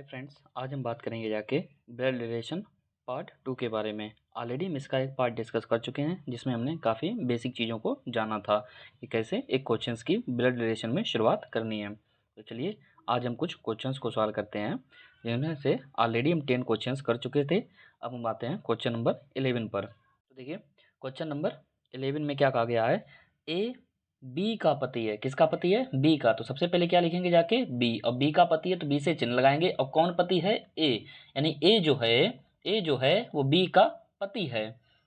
Hi friends, आज हम बात करेंगे जाके ब्लड रिलेशन पार्ट 2 के बारे में। ऑलरेडी हम इसका एक पार्ट डिस्कस कर चुके हैं जिसमें हमने काफ़ी बेसिक चीज़ों को जाना था कि कैसे एक क्वेश्चंस की ब्लड रिलेशन में शुरुआत करनी है। तो चलिए आज हम कुछ क्वेश्चंस को सॉल्व करते हैं जिनमें से ऑलरेडी हम 10 क्वेश्चंस कर चुके थे। अब हम आते हैं क्वेश्चन नंबर 11 पर। तो देखिए क्वेश्चन नंबर 11 में क्या कहा गया है, ए बी का पति है। किसका पति है? बी का। तो सबसे पहले क्या लिखेंगे जाके? बी। और बी का पति है तो बी से चिन्ह लगाएंगे। और कौन पति है? ए। यानी ए जो है वो बी का पति है।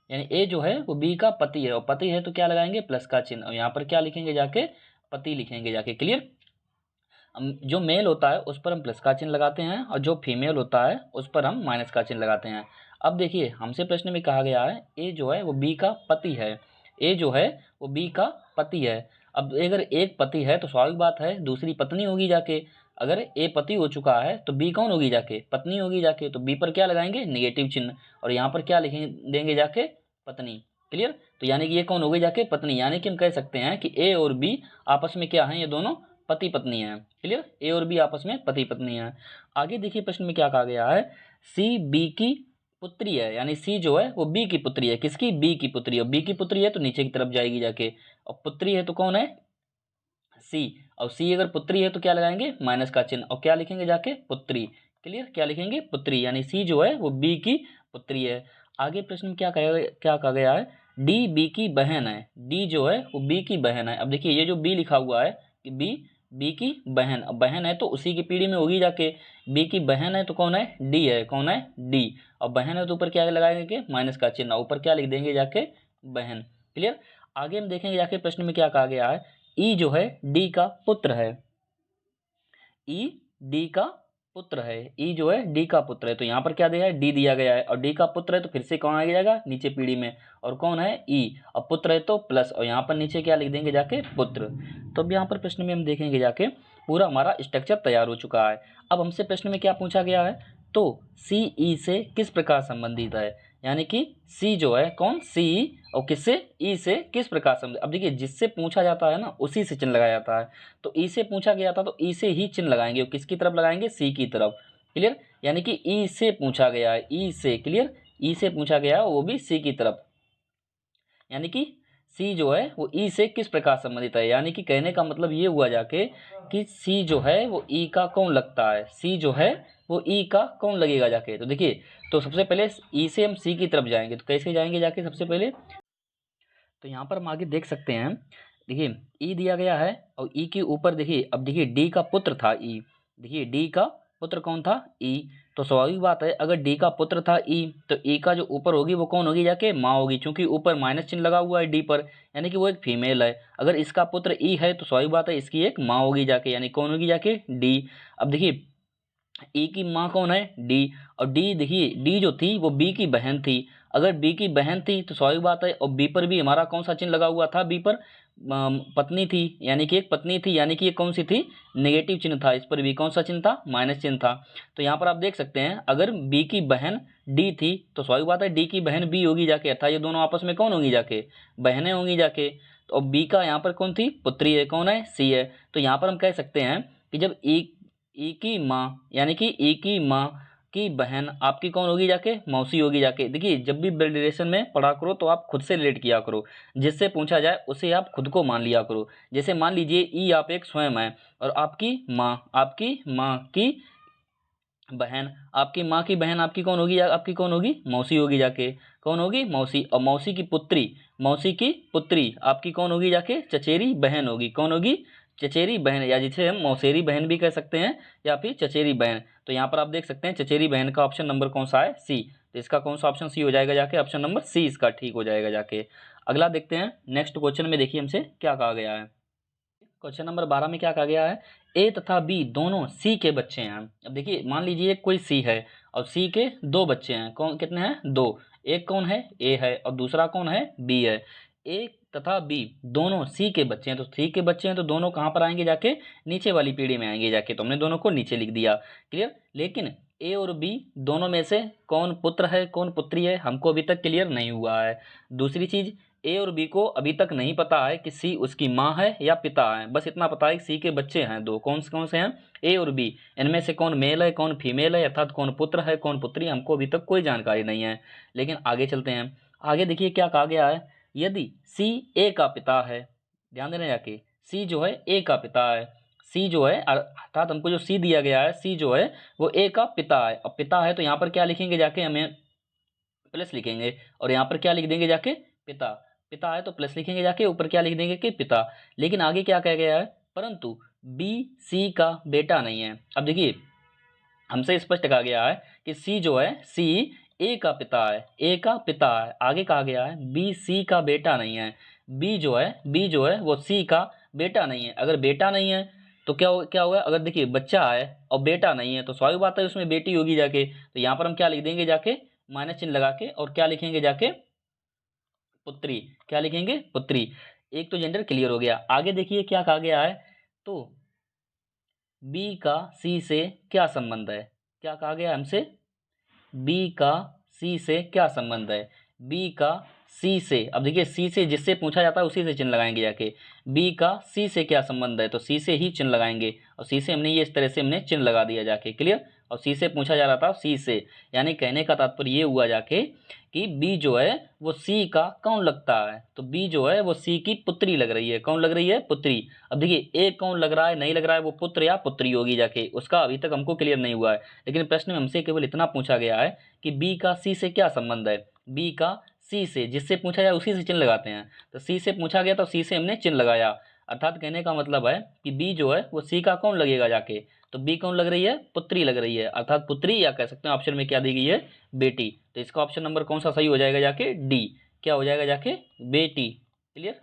यानी ए जो है वो बी का पति है और पति है तो क्या लगाएंगे? प्लस का चिन्ह। और यहाँ पर क्या लिखेंगे जाके? पति लिखेंगे जाके। क्लियर? जो मेल होता है उस पर हम प्लस का चिन्ह लगाते हैं और जो फीमेल होता है उस पर हम माइनस का चिन्ह लगाते हैं। अब देखिए हमसे प्रश्न में कहा गया है ए जो है वो बी का पति है। ए जो है वो बी का पति है। अब अगर एक पति है तो स्वाभाविक बात है दूसरी पत्नी होगी जाके। अगर ए पति हो चुका है तो बी कौन होगी जाके? पत्नी होगी जाके। तो बी पर क्या लगाएंगे? नेगेटिव चिन्ह। और यहाँ पर क्या लिखें देंगे जाके? पत्नी। क्लियर? तो यानी कि ये कौन होगी जाके? पत्नी। यानी कि हम कह सकते हैं कि ए और बी आपस में क्या है? ये दोनों पति पत्नी है। क्लियर? ए और बी आपस में पति पत्नी है। आगे देखिए प्रश्न में क्या कहा गया है, सी बी की पुत्री है। यानी सी जो है वो बी की पुत्री है। किसकी? बी की पुत्री है। बी की पुत्री है तो नीचे की तरफ जाएगी जाके। और पुत्री है तो कौन है? सी। और सी अगर पुत्री है तो क्या लगाएंगे? माइनस का चिन्ह। और क्या लिखेंगे जाके? पुत्री। क्लियर? क्या लिखेंगे? पुत्री। यानी सी जो है वो बी की पुत्री है। आगे प्रश्न में क्या कहा गया है, डी बी की बहन है। डी जो है वो बी की बहन है। अब देखिए ये जो बी लिखा हुआ है कि बी की बहन। अब बहन है तो उसी की पीढ़ी में होगी जाके। बी की बहन है तो कौन है? डी है। कौन है? डी। और बहन है तो ऊपर क्या लगाएंगे? माइनस का चिन्ह। ऊपर क्या लिख देंगे जाके? बहन। क्लियर? आगे हम देखेंगे जाके प्रश्न में क्या कहा गया है, ई जो है डी का पुत्र है। ई डी का पुत्र है। ई जो है डी का पुत्र है तो यहाँ पर क्या दिया है? डी दिया गया है। और डी का पुत्र है तो फिर से कौन आ जाएगा? नीचे पीढ़ी में। और कौन है? ई। और पुत्र है तो प्लस। और यहाँ पर नीचे क्या लिख देंगे जाके? पुत्र। तो अब यहाँ पर प्रश्न में हम देखेंगे जाके पूरा हमारा स्ट्रक्चर तैयार हो चुका है। अब हमसे प्रश्न में क्या पूछा गया है, तो सी ई से किस प्रकार संबंधित है। यानी कि सी जो है कौन? सी। और किससे? ई से किस प्रकार संबंधित। अब देखिए जिससे पूछा जाता है ना उसी से चिन्ह लगाया जाता है। तो ई से पूछा गया था तो ई से ही चिन्ह लगाएंगे। और किसकी तरफ लगाएंगे? सी की तरफ। क्लियर? यानी कि ई से पूछा गया है। ई से। क्लियर? ई से पूछा गया है वो भी सी की तरफ। यानी कि सी जो है वो ई से किस प्रकार संबंधित है। यानी कि कहने का मतलब ये हुआ जाके कि सी जो है वो ई का कौन लगता है। सी जो है वो ई का कौन लगेगा जाके। तो देखिए तो सबसे पहले ई से हम सी की तरफ जाएंगे तो कैसे जाएंगे जाके? सबसे पहले तो यहाँ पर हम आगे देख सकते हैं, देखिए ई दिया गया है और ई के ऊपर देखिए, अब देखिए डी का पुत्र था ई। देखिए डी का पुत्र कौन था? ई। तो स्वाभाविक बात है अगर डी का पुत्र था ई तो ई का जो ऊपर होगी वो कौन होगी जाके? माँ होगी। क्योंकि ऊपर माइनस चिन्ह लगा हुआ है डी पर, यानी कि वो एक फीमेल है। अगर इसका पुत्र ई है तो स्वाभाविक बात है इसकी एक माँ होगी जाके। यानी कौन होगी जाके? डी। अब देखिए ए की माँ कौन है? डी। और डी देखिए डी जो थी वो बी की बहन थी। अगर बी की बहन थी तो स्वाभाविक बात है और बी पर भी हमारा कौन सा चिन्ह लगा हुआ था? बी पर पत्नी थी। यानी कि एक पत्नी थी। यानी कि ये कौन सी थी? नेगेटिव चिन्ह था। इस पर भी कौन सा चिन्ह था? माइनस चिन्ह था। तो यहाँ पर आप देख सकते हैं अगर बी की बहन डी थी तो स्वाभाविक बात है डी की बहन बी होगी जाके। अर्थात ये दोनों आपस में कौन होंगी जाके? बहनें होंगी जाके। तो बी का यहाँ पर कौन थी? पुत्री है। कौन है? सी है। तो यहाँ पर हम कह सकते हैं कि जब ई की माँ, यानी कि ई की माँ की बहन आपकी कौन होगी जाके? मौसी होगी जाके। देखिए जब भी ब्लड रिलेशन में पढ़ा करो तो आप खुद से रिलेट किया करो। जिससे पूछा जाए उसे आप खुद को मान लिया करो। जैसे मान लीजिए ई आप एक स्वयं है और आपकी माँ की बहन, आपकी माँ की बहन आपकी कौन होगी? आपकी कौन होगी? मौसी होगी जाके। कौन होगी? मौसी। और मौसी की पुत्री आपकी कौन होगी जाके? चचेरी बहन होगी। कौन होगी? चचेरी बहन, या जिसे हम मौसेरी बहन भी कह सकते हैं या फिर चचेरी बहन। तो यहाँ पर आप देख सकते हैं चचेरी बहन का ऑप्शन नंबर कौन सा है? सी। तो इसका कौन सा ऑप्शन सी हो जाएगा जाके? ऑप्शन नंबर सी इसका ठीक हो जाएगा जाके। अगला देखते हैं नेक्स्ट क्वेश्चन में, देखिए हमसे क्या कहा गया है। क्वेश्चन नंबर 12 में क्या कहा गया है, ए तथा बी दोनों सी के बच्चे हैं। अब देखिए मान लीजिए कोई सी है और सी के दो बच्चे हैं। कौन कितने हैं? दो। एक कौन है? ए है और दूसरा कौन है? बी है। ए तथा बी दोनों सी के बच्चे हैं। तो सी के बच्चे हैं तो दोनों कहाँ पर आएंगे जाके? नीचे वाली पीढ़ी में आएंगे जाके। तो हमने दोनों को नीचे लिख दिया। क्लियर? लेकिन ए और बी दोनों में से कौन पुत्र है कौन पुत्री है हमको अभी तक क्लियर नहीं हुआ है। दूसरी चीज, ए और बी को अभी तक नहीं पता है कि सी उसकी माँ है या पिता है, बस इतना पता है कि सी के बच्चे हैं दो, कौन से हैं, ए और बी। इनमें से कौन मेल है कौन फीमेल है, अर्थात कौन पुत्र है कौन पुत्री, हमको अभी तक कोई जानकारी नहीं है। लेकिन आगे चलते हैं, आगे देखिए क्या कहा गया है, यदि सी ए का पिता है, ध्यान देना जाके, सी जो है ए का पिता है, सी जो है अर्थात हमको जो सी दिया गया है, सी जो है वो ए का पिता है। अब पिता है तो यहाँ पर क्या लिखेंगे जाके, हमें प्लस लिखेंगे, और यहाँ पर क्या लिख देंगे जाके, पिता। पिता है तो प्लस लिखेंगे जाके, ऊपर क्या लिख देंगे कि पिता। लेकिन आगे क्या कहा गया है, परंतु बी सी का बेटा नहीं है। अब देखिए हमसे स्पष्ट कहा गया है कि सी जो है, सी ए का पिता है, ए का पिता है। आगे कहा गया है बी सी का बेटा नहीं है, बी जो है, बी जो है वो सी का बेटा नहीं है। अगर बेटा नहीं है तो क्या होगा, अगर देखिए बच्चा है और बेटा नहीं है तो स्वाभाविक बात है उसमें बेटी होगी जाके, तो यहाँ पर हम क्या लिख देंगे जाके, माइनस चिन्ह लगा के, और क्या लिखेंगे जाके, पुत्री। क्या लिखेंगे, पुत्री। एक तो जेंडर क्लियर हो गया। आगे देखिए क्या कहा गया है, तो बी का सी से क्या संबंध है, क्या कहा गया हमसे, बी का सी से क्या संबंध है, बी का सी से। अब देखिए सी से जिससे पूछा जाता है उसी से चिन्ह लगाएंगे जाके, बी का सी से क्या संबंध है, तो सी से ही चिन्ह लगाएंगे, और सी से हमने ये इस तरह से हमने चिन्ह लगा दिया जाके, क्लियर। और सी से पूछा जा रहा था, सी से, यानी कहने का तात्पर्य ये हुआ जाके कि बी जो है वो सी का कौन लगता है, तो बी जो है वो सी की पुत्री लग रही है, कौन लग रही है, पुत्री। अब देखिए ए कौन लग रहा है, नहीं लग रहा है, वो पुत्र या पुत्री होगी जाके, उसका अभी तक हमको क्लियर नहीं हुआ है। लेकिन प्रश्न में हमसे केवल इतना पूछा गया है कि बी का सी से क्या संबंध है, बी का सी से, जिससे पूछा जाए उसी से चिन्ह लगाते हैं, तो सी से पूछा गया तो सी से हमने चिन्ह लगाया। अर्थात कहने का मतलब है कि बी जो है वो सी का कौन लगेगा जाके, तो बी कौन लग रही है, पुत्री लग रही है, अर्थात पुत्री, या कह सकते हैं ऑप्शन में क्या दी गई है, बेटी। तो इसका ऑप्शन नंबर कौन सा सही हो जाएगा जाके, डी। क्या हो जाएगा जाके, बेटी। क्लियर।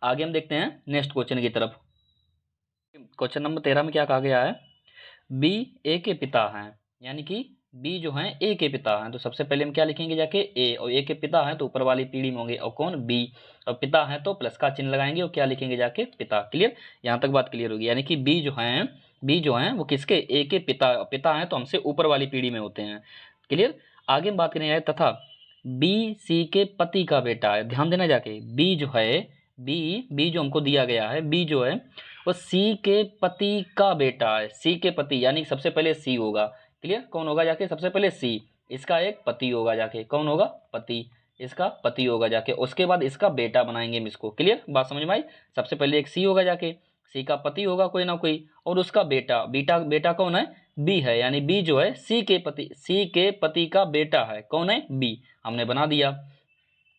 आगे हम देखते हैं नेक्स्ट क्वेश्चन की तरफ। क्वेश्चन नंबर 13 में क्या कहा गया है, बी ए के पिता हैं, यानी कि बी जो हैं ए के पिता हैं, तो सबसे पहले हम क्या लिखेंगे जाके, ए, और ए के पिता हैं तो ऊपर वाली पीढ़ी में होंगे, और कौन, बी। और पिता हैं तो प्लस का चिन्ह लगाएंगे, और क्या लिखेंगे जाके, पिता। क्लियर, यहाँ तक बात क्लियर होगी। यानी कि बी जो हैं वो किसके, ए के पिता, पिता हैं तो हमसे ऊपर वाली पीढ़ी में होते हैं। क्लियर। आगे हम बात करेंगे, तथा बी सी के पति का बेटा है। ध्यान देना जाके, बी जो है, बी जो हमको दिया गया है, बी जो है वो सी के पति का बेटा है, सी के पति, यानी सबसे पहले सी होगा। क्लियर, कौन होगा जाके, सबसे पहले सी, इसका एक पति होगा जाके, कौन होगा, पति, इसका पति होगा जाके, उसके बाद इसका बेटा बनाएंगे हम इसको। क्लियर, बात समझ में आई। सबसे पहले एक सी होगा जाके, सी का पति होगा कोई ना कोई, और उसका बेटा, बेटा कौन है, बी है, यानी बी जो है सी के पति का बेटा है, कौन है, बी। हमने बना दिया।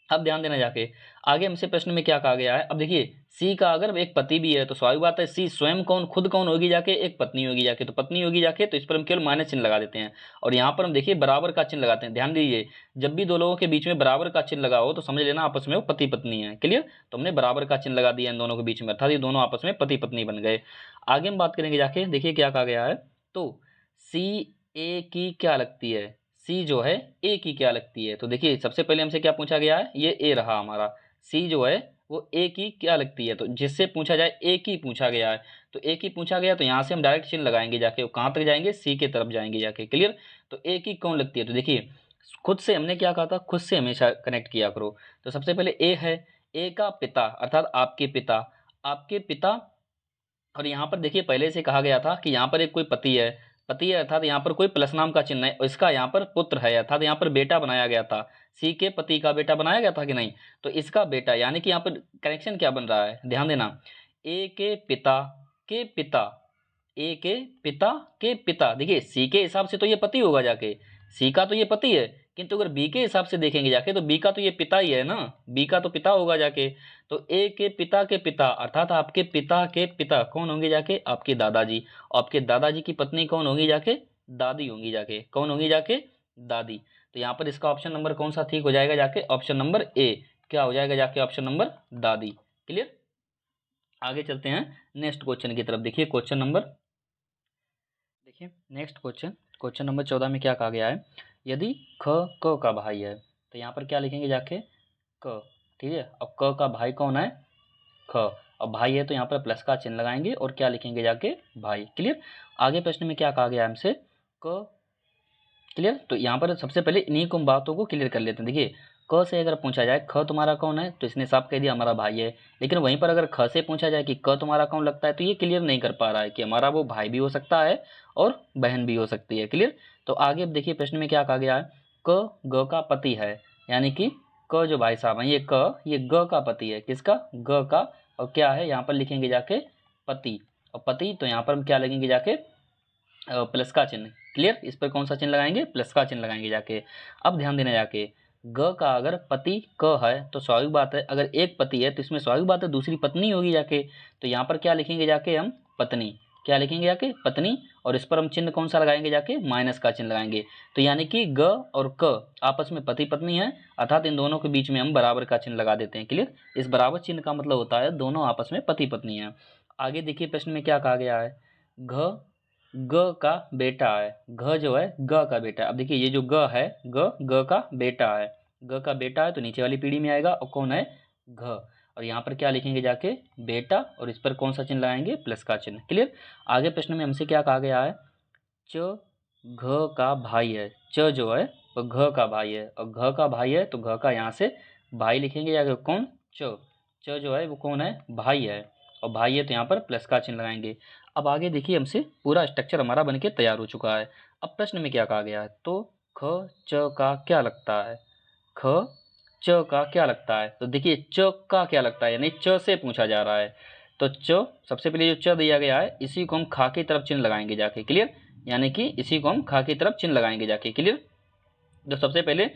अब ध्यान देना जाके, आगे हमसे प्रश्न में क्या कहा गया है। अब देखिए सी का अगर एक पति भी है तो स्वाभाविक बात है सी स्वयं खुद कौन होगी जाके, एक पत्नी होगी जाके, तो पत्नी होगी जाके, तो इस पर हम केवल माइनस चिन्ह लगा देते हैं, और यहाँ पर हम देखिए बराबर का चिन्ह लगाते हैं। ध्यान दीजिए, जब भी दो लोगों के बीच में बराबर का चिन्ह लगा हो तो समझ लेना आपस में वो पति पत्नी है। क्लियर, तो हमने बराबर का चिन्ह लगा दिया इन दोनों के बीच में, अर्थात ये दोनों आपस में पति पत्नी बन गए। आगे हम बात करेंगे जाके, देखिए क्या कहा गया है, तो सी ए की क्या लगती है, सी जो है ए की क्या लगती है, तो देखिए सबसे पहले हमसे क्या पूछा गया है, ये ए रहा हमारा, सी जो है वो ए की क्या लगती है, तो जिससे पूछा जाए ए की पूछा गया है, तो ए की पूछा गया तो यहाँ से हम डायरेक्ट चिन्ह लगाएंगे जाके, वो कहाँ तक जाएंगे, सी के तरफ जाएंगे जाके। क्लियर, तो ए की कौन लगती है, तो देखिए खुद से हमने क्या कहा था, खुद से हमेशा कनेक्ट किया करो। तो सबसे पहले ए है, ए का पिता अर्थात आपके पिता, आपके पिता, और यहाँ पर देखिए पहले से कहा गया था कि यहाँ पर एक कोई पति है अर्थात यहाँ पर कोई प्लस नाम का चिन्ह है, और इसका यहाँ पर पुत्र है अर्थात यहाँ पर बेटा बनाया गया था, सी के पति का बेटा बनाया गया था कि नहीं, तो इसका बेटा, यानी कि यहाँ पर कनेक्शन क्या बन रहा है, ध्यान देना, ए के पिता के पिता, ए के पिता के पिता। देखिए सी के हिसाब से तो ये पति होगा जाके, सी का तो ये पति है, किंतु अगर बी के हिसाब से देखेंगे जाके तो बी का तो ये पिता ही है ना, बी का तो पिता होगा जाके। तो ए के पिता अर्थात आपके पिता के पिता कौन होंगे जाके, आपके दादाजी, आपके दादाजी की पत्नी कौन होगी जाके, दादी होंगी जाके, कौन होंगी जाके, दादी। तो यहाँ पर इसका ऑप्शन नंबर कौन सा ठीक हो जाएगा जाके, ऑप्शन नंबर ए, क्या हो जाएगा जाके, ऑप्शन नंबर दादी। क्लियर। आगे चलते हैं नेक्स्ट क्वेश्चन की तरफ। देखिए क्वेश्चन नंबर, देखिए नेक्स्ट क्वेश्चन नंबर 14 में क्या कहा गया है, यदि ख क का भाई है, तो यहाँ पर क्या लिखेंगे जाके, क। ठीक है, अब क का भाई कौन है, ख, अब भाई है तो यहाँ पर प्लस का चिन्ह लगाएंगे, और क्या लिखेंगे जाके, भाई। क्लियर। आगे प्रश्न में क्या कहा गया है हमसे, क। क्लियर, तो यहाँ पर सबसे पहले इन्हीं को बातों को क्लियर कर लेते हैं। देखिए क से अगर पूछा जाए ख तुम्हारा कौन है, तो इसने साफ कह दिया हमारा भाई है। लेकिन वहीं पर अगर ख से पूछा जाए कि क तुम्हारा कौन लगता है, तो ये क्लियर नहीं कर पा रहा है कि हमारा वो भाई भी हो सकता है और बहन भी हो सकती है। क्लियर। तो आगे अब देखिए प्रश्न में क्या कहा गया है, क ग का पति है, यानी कि क जो भाई साहब है ये ग का पति है। किसका? ग का। और क्या है यहाँ पर लिखेंगे जाके पति, और पति तो यहाँ पर हम क्या लगेंगे जाके प्लस का चिन्ह। क्लियर। इस पर कौन सा चिन्ह लगाएंगे? प्लस का चिन्ह लगाएंगे जाके। अब ध्यान देना जाके, ग का अगर पति क है तो स्वाभाविक बात है, अगर एक पति है तो इसमें स्वाभाविक बात है दूसरी पत्नी होगी जाके। तो यहाँ पर क्या लिखेंगे जाके हम? पत्नी। क्या लिखेंगे जाके? पत्नी। और इस पर हम चिन्ह कौन सा लगाएंगे जाके? माइनस का चिन्ह लगाएंगे। तो यानी कि ग और क आपस में पति पत्नी है, अर्थात इन दोनों के बीच में हम बराबर का चिन्ह लगा देते हैं। क्लियर। इस बराबर चिन्ह का मतलब होता है दोनों आपस में पति पत्नी है। आगे देखिए प्रश्न में क्या कहा गया है, घ ग का बेटा है। घ जो है ग का बेटा है। अब देखिए ये जो ग है, ग का बेटा है। ग का बेटा है तो नीचे वाली पीढ़ी में आएगा, और कौन है? घ। और यहाँ पर क्या लिखेंगे जाके? बेटा। और इस पर कौन सा चिन्ह लगाएंगे? प्लस का चिन्ह। क्लियर। आगे प्रश्न में हमसे क्या कहा गया है, च घ का भाई है। च जो है वो घ का भाई है, और घ का भाई है तो घ का यहाँ से भाई लिखेंगे जाके कौन? च। च जो है वो कौन है? भाई है, और भाई है तो यहाँ पर प्लस का चिन्ह लगाएंगे। अब आगे देखिए हमसे पूरा स्ट्रक्चर हमारा बनके तैयार हो चुका है। अब प्रश्न में क्या कहा गया है, तो ख च का क्या लगता है? ख च का क्या लगता है? तो देखिए च का क्या लगता है, यानी च से पूछा जा रहा है। तो च, सबसे पहले जो च दिया गया है इसी को हम खा की तरफ चिन्ह लगाएंगे जाके। क्लियर। यानी कि इसी को हम खा की तरफ चिन्ह लगाएंगे जाके। क्लियर। तो सबसे पहले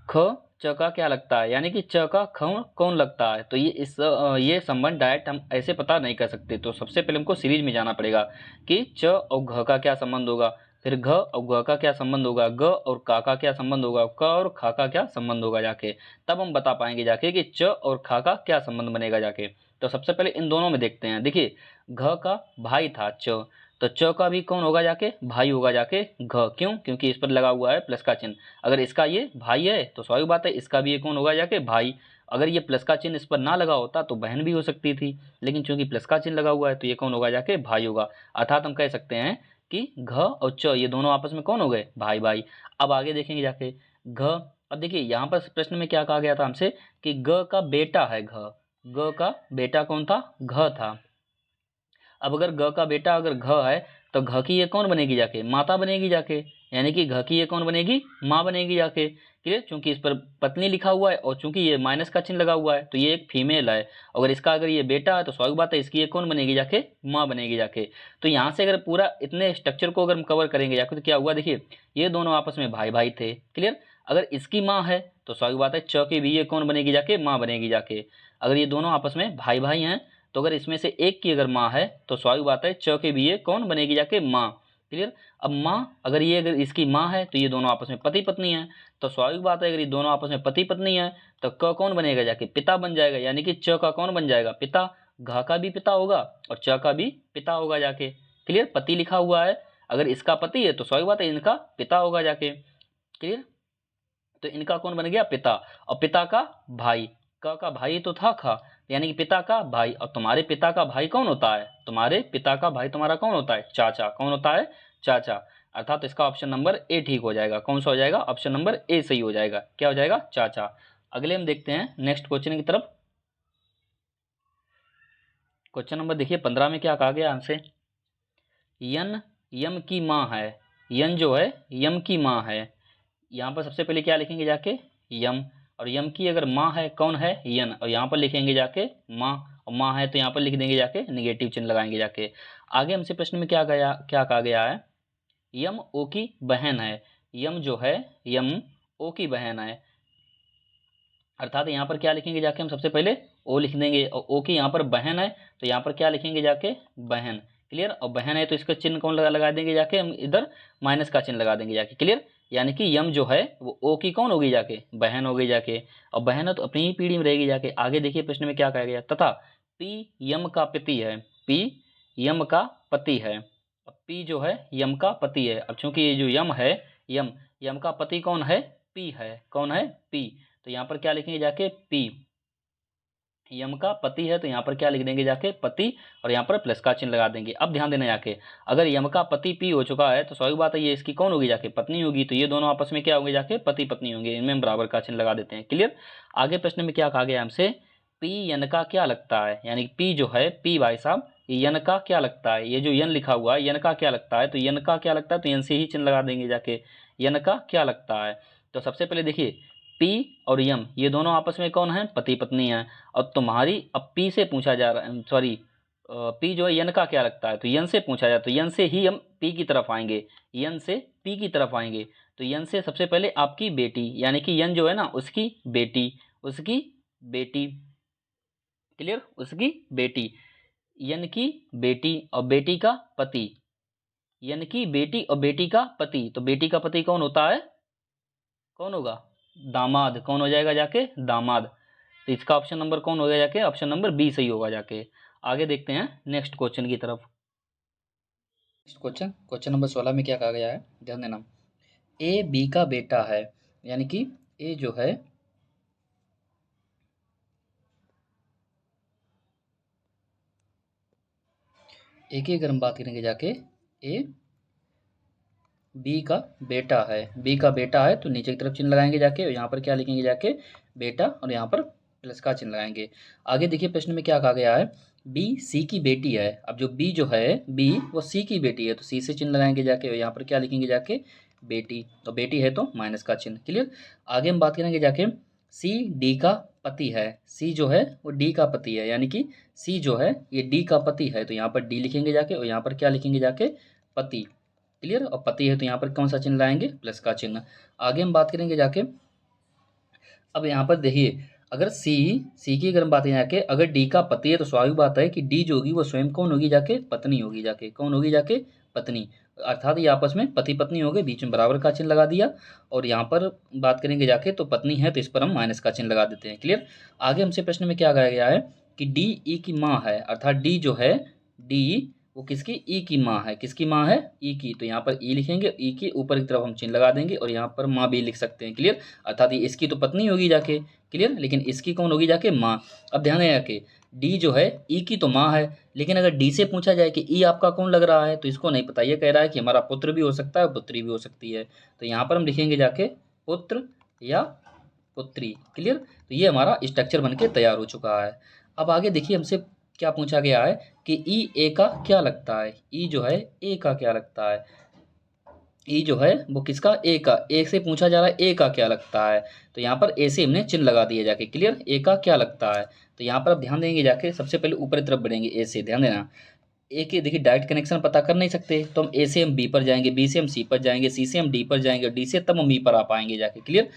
ख च का क्या लगता है, यानी कि च का ख कौन लगता है। तो ये संबंध डायरेक्ट हम ऐसे पता नहीं कर सकते। तो सबसे पहले हमको सीरीज में जाना पड़ेगा कि च और घ का क्या संबंध होगा, फिर घ और ग का क्या संबंध होगा, ग और का क्या संबंध होगा, क और खा का क्या संबंध होगा जाके। तब हम बता पाएंगे जाके कि च और खा का क्या संबंध बनेगा जाके। तो सबसे पहले इन दोनों में देखते हैं। देखिए घ का भाई था च, तो च का भी कौन होगा जाके? भाई होगा जाके घ। क्यों? क्योंकि इस पर लगा हुआ है प्लस का चिन्ह। अगर इसका ये भाई है तो स्वाभाविक बात है इसका भी ये कौन होगा जाके? भाई। अगर ये प्लस का चिन्ह इस पर ना लगा होता तो बहन भी हो सकती थी, लेकिन चूंकि प्लस का चिन्ह लगा हुआ है तो ये कौन होगा जाके? भाई होगा। अर्थात हम कह सकते हैं कि घ और च ये दोनों आपस में कौन हो गए? भाई भाई। अब आगे देखेंगे जाके घ। अब देखिए यहाँ पर प्रश्न में क्या कहा गया था हमसे कि ग का बेटा है घ। ग का बेटा कौन था? घ था। अब अगर ग का बेटा अगर घ है तो घ की ये कौन बनेगी जाके? माता बनेगी जाके। यानी कि घ की ये कौन बनेगी? माँ बनेगी जाके। क्लियर। चूंकि इस पर पत्नी लिखा हुआ है और चूंकि ये माइनस का चिन्ह लगा हुआ है तो ये एक फीमेल है। अगर इसका अगर ये बेटा है तो स्वाभाविक बात है इसकी ये कौन बनेगी जाके? माँ बनेगी जाके। तो यहाँ से अगर पूरा इतने स्ट्रक्चर को अगर हम कवर करेंगे जाके तो क्या हुआ, देखिए ये दोनों आपस में भाई भाई थे। क्लियर। अगर इसकी माँ है तो स्वाभाविक बात है च की भी ये कौन बनेगी जाके? माँ बनेगी जाके। अगर ये दोनों आपस में भाई भाई हैं तो अगर इसमें से एक की अगर माँ है तो स्वाभाविक बात है च के भी ये कौन बनेगी जाके? माँ। क्लियर। अब माँ अगर इसकी माँ है तो ये दोनों आपस में पति पत्नी है, तो स्वाभाविक बात है अगर ये दोनों आपस में पति पत्नी है तो क कौन बनेगा जाके? पिता बन जाएगा। यानी कि च का कौन बन जाएगा? पिता। घ का भी पिता होगा और च का भी पिता होगा जाके। क्लियर। पति लिखा हुआ है, अगर इसका पति है तो स्वाभाविक बात है इनका पिता होगा जाके। क्लियर। तो इनका कौन बन गया? पिता। और पिता का भाई, क का भाई तो था खा, यानी कि पिता का भाई। और तुम्हारे पिता का भाई कौन होता है? तुम्हारे पिता का भाई तुम्हारा कौन होता है? चाचा। कौन होता है? चाचा। अर्थात इसका ऑप्शन नंबर ए ठीक हो जाएगा। कौन सा हो जाएगा? ऑप्शन नंबर ए सही हो जाएगा। क्या हो जाएगा? चाचा। अगले हम देखते हैं नेक्स्ट क्वेश्चन की तरफ। क्वेश्चन नंबर देखिए 15 में क्या कहा गया हमसे, यन यम की माँ है। यन जो है यम की माँ है। यहाँ पर सबसे पहले क्या लिखेंगे जाके? यम। और यम की अगर माँ है कौन है? यन। और यहाँ पर लिखेंगे जाके माँ, और माँ है तो यहाँ पर लिख देंगे जाके निगेटिव चिन्ह लगाएंगे जाके। आगे हमसे प्रश्न में क्या कहा गया है, यम ओ की बहन है। यम जो है यम ओ की बहन है। अर्थात यहाँ पर क्या लिखेंगे जाके? हम सबसे पहले ओ लिख देंगे, और ओ की यहाँ पर बहन है तो यहाँ पर क्या लिखेंगे जाके? बहन। क्लियर। और बहन है तो इसका चिन्ह कौन लगा देंगे जाके? हम इधर माइनस का चिन्ह लगा देंगे जाके। क्लियर। यानी कि यम जो है वो ओ की कौन होगी जाके? बहन हो गई जाके। और बहन है तो अपनी ही पीढ़ी में रहेगी जाके। आगे देखिए प्रश्न में क्या कहा गया, तथा पी यम का पति है। पी यम का पति है। अब पी जो है यम का पति है। अब चूंकि ये जो यम है, यम यम का पति कौन है? पी है। कौन है? पी। तो यहाँ पर क्या लिखेंगे जाके? पी। यम का पति है तो यहाँ पर क्या लिख देंगे जाके पति, और यहाँ पर प्लस का चिन्ह लगा देंगे। अब ध्यान देना जाके, अगर यम का पति पी हो चुका है तो स्वाभाविक बात है ये इसकी कौन होगी जाके पत्नी होगी, तो ये दोनों आपस में क्या होंगे जाके पति पत्नी होंगे, इनमें हम बराबर का चिन्ह लगा देते हैं। क्लियर। आगे प्रश्न में क्या कहा गया हमसे, पी यन का क्या लगता है, यानी पी जो है पी भाई साहब यन का क्या लगता है, ये जो यन लिखा हुआ है यन का क्या लगता है, तो यन का क्या लगता है तो यन से ही चिन्ह लगा देंगे जाके, यन का क्या लगता है। तो सबसे पहले देखिए पी और यम ये दोनों आपस में कौन है पति पत्नी है। और तुम्हारी अब पी से पूछा जा रहा है, सॉरी पी जो है यन का क्या लगता है, तो यन से पूछा जाए तो यन से ही हम पी की तरफ आएंगे, यन से पी की तरफ आएंगे। तो यन से सबसे पहले आपकी बेटी, यानी कि यन जो है ना उसकी बेटी, उसकी बेटी। क्लियर, उसकी बेटी, यन की बेटी और बेटी का पति, यन की बेटी और बेटी का पति। तो बेटी का पति कौन होता है, कौन होगा, दामाद। कौन हो जाएगा जाके, दामाद। तो इसका ऑप्शन नंबर कौन हो गया जाके, ऑप्शन नंबर बी सही होगा जाके। आगे देखते हैं नेक्स्ट क्वेश्चन की तरफ। नेक्स्ट क्वेश्चन, क्वेश्चन नंबर 16 में क्या कहा गया है, ध्यान देना। ए बी का बेटा है, यानी कि ए जो है ए की अगर हम बात करेंगे जाके, ए बी का बेटा है, बी का बेटा है तो नीचे की तरफ चिन्ह लगाएंगे जाके, और यहाँ पर क्या लिखेंगे जाके बेटा, और यहाँ पर प्लस का चिन्ह लगाएंगे। आगे देखिए प्रश्न में क्या कहा गया है, बी सी की बेटी है। अब जो बी जो है बी वो सी की बेटी है, तो सी से चिन्ह लगाएंगे जाके, और यहाँ पर क्या लिखेंगे जाके बेटी, तो बेटी है तो माइनस का चिन्ह। क्लियर। आगे हम बात करेंगे जाके, सी डी का पति है, सी जो है वो डी का पति है, यानी कि सी जो है ये डी का पति है, तो यहाँ पर डी लिखेंगे जाके, और यहाँ पर क्या लिखेंगे जाके पति। क्लियर। और पति है तो यहाँ पर कौन सा चिन्ह लाएंगे, प्लस का चिन्ह। आगे हम बात करेंगे जाके, अब यहाँ पर देखिए अगर सी की अगर हम बात करें जाके, अगर डी का पति है तो स्वाभाविक बात है कि डी जो होगी वो स्वयं कौन होगी जाके, पत्नी होगी जाके, कौन होगी जाके पत्नी। अर्थात ये आपस में पति पत्नी हो गए, बीच में बराबर का चिन्ह लगा दिया। और यहाँ पर बात करेंगे जाके तो पत्नी है तो इस पर हम माइनस का चिन्ह लगा देते हैं। क्लियर। आगे हमसे प्रश्न में क्या कहा गया है कि डी ई की माँ है, अर्थात डी जो है डी वो किसकी, ई की माँ है, किसकी माँ है, ई की। तो यहाँ पर ई लिखेंगे, ई की ऊपर की तरफ हम चिन्ह लगा देंगे, और यहाँ पर माँ भी लिख सकते हैं। क्लियर। अर्थात ये इसकी तो पत्नी होगी जाके, क्लियर, लेकिन इसकी कौन होगी जाके, माँ। अब ध्यान है कि डी जो है ई की तो माँ है, लेकिन अगर डी से पूछा जाए कि ई आपका कौन लग रहा है, तो इसको नहीं पता, ये कह रहा है कि हमारा पुत्र भी हो सकता है पुत्री भी हो सकती है। तो यहाँ पर हम लिखेंगे जाके पुत्र या पुत्री। क्लियर। तो ये हमारा स्ट्रक्चर बन के तैयार हो चुका है। अब आगे देखिए हमसे क्या पूछा गया है कि ई ए का क्या लगता है, ई जो है ए का क्या लगता है, ई जो है वो किसका, ए का, ए से पूछा जा रहा है ए का क्या लगता है। तो यहाँ पर ए से हमने चिन्ह लगा दिया जाके। क्लियर। ए का क्या लगता है, तो यहाँ पर आप ध्यान देंगे जाके, सबसे पहले ऊपर की तरफ बढ़ेंगे ए से, ध्यान देना। ए के देखिए डायरेक्ट कनेक्शन पता कर नहीं सकते, तो हम ए से हम बी पर जाएंगे, बी से हम सी पर जाएंगे, सी से हम डी पर जाएंगे, और डी से तब हम ई पर आ पाएंगे जाके। क्लियर।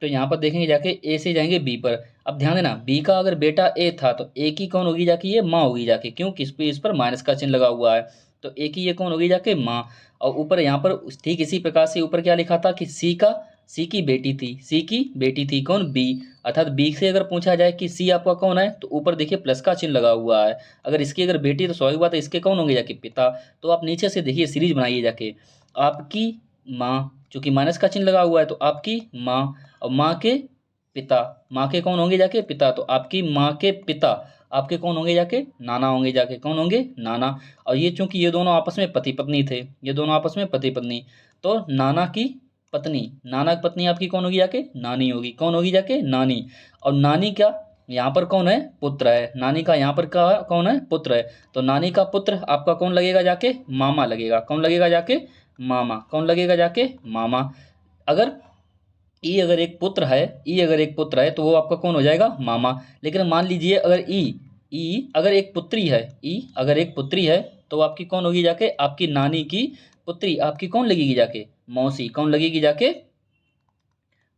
तो यहाँ पर देखेंगे जाके ए से जाएंगे बी पर। अब ध्यान देना बी का अगर बेटा ए था तो ए की कौन होगी जाके, ये माँ होगी जाके, क्योंकि इस पर माइनस का चिन्ह लगा हुआ है, तो ए की ये कौन होगी जाके, माँ। और ऊपर यहाँ पर ठीक इसी प्रकार से ऊपर क्या लिखा था कि सी की बेटी थी, सी की बेटी थी कौन, बी। अर्थात बी से अगर पूछा जाए कि सी आपका कौन है, तो ऊपर देखिए प्लस का चिन्ह लगा हुआ है। अगर इसकी अगर बेटी तो स्वाभाविक बात है इसके कौन होंगे जाके, पिता। तो आप नीचे से देखिए सीरीज बनाइए जाके, आपकी माँ, चूंकि माइनस का चिन्ह लगा हुआ है तो आपकी माँ, और माँ के पिता, माँ के कौन होंगे जाके, पिता। तो आपकी माँ के पिता आपके कौन होंगे जाके, नाना होंगे जाके, कौन होंगे, नाना। और ये चूंकि ये दोनों आपस में पति पत्नी थे, ये दोनों आपस में पति पत्नी, तो नाना की पत्नी, नाना की पत्नी आपकी कौन होगी जाके, नानी होगी, कौन होगी जाके, नानी। और नानी क्या, यहाँ पर कौन है, पुत्र है, नानी का यहाँ पर क्या है, कौन है, पुत्र है। तो नानी का पुत्र आपका कौन लगेगा जाके, मामा लगेगा, कौन लगेगा जाके, मामा, कौन लगेगा जाके, मामा। अगर ई अगर एक पुत्र है, ई अगर एक पुत्र है तो वो आपका कौन हो जाएगा, मामा। लेकिन मान लीजिए अगर ई अगर एक पुत्री है, ई अगर एक पुत्री है तो आपकी कौन होगी जाके, आपकी नानी की पुत्री आपकी कौन लगेगी जाके, मौसी, कौन लगेगी जाके,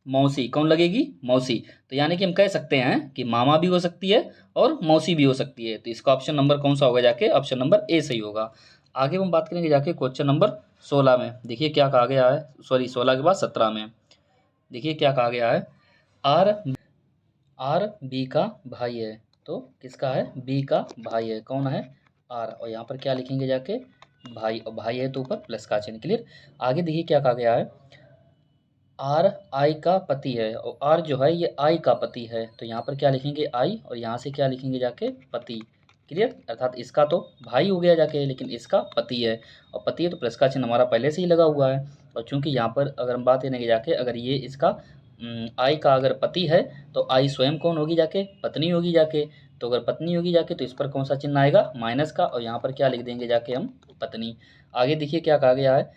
मौसी, कौन लगेगी, मौसी। तो यानी कि हम कह सकते हैं कि मामा भी हो सकती है और मौसी भी हो सकती है। तो इसका ऑप्शन नंबर कौन सा होगा जाके, ऑप्शन नंबर ए सही होगा। आगे हम बात करेंगे जाके क्वेश्चन नंबर 16 में, देखिए क्या कहा गया है, सॉरी 16 के बाद 17 में देखिए क्या कहा गया है, आर आर बी का भाई है, तो किसका है, बी का भाई है, कौन है, आर। और यहाँ पर क्या लिखेंगे जाके, भाई, और भाई है तो ऊपर प्लस का चिन्ह। क्लियर। आगे देखिए क्या कहा गया है, आर आई का पति है और आर जो है ये आई का पति है, तो यहाँ पर क्या लिखेंगे आई और यहाँ से क्या लिखेंगे जाके पति। क्लियर, अर्थात इसका तो भाई हो गया जाके, लेकिन इसका पति है और पति है तो प्लस का चिन्ह हमारा पहले से ही लगा हुआ है। और चूंकि यहाँ पर अगर हम बात करेंगे जाके, अगर ये इसका आई का अगर पति है तो आई स्वयं कौन होगी जाके, पत्नी होगी जाके। तो अगर पत्नी होगी जाके तो इस पर कौन सा चिन्ह आएगा, माइनस का, और यहाँ पर क्या लिख देंगे जाके हम, पत्नी। आगे देखिए क्या कहा गया है,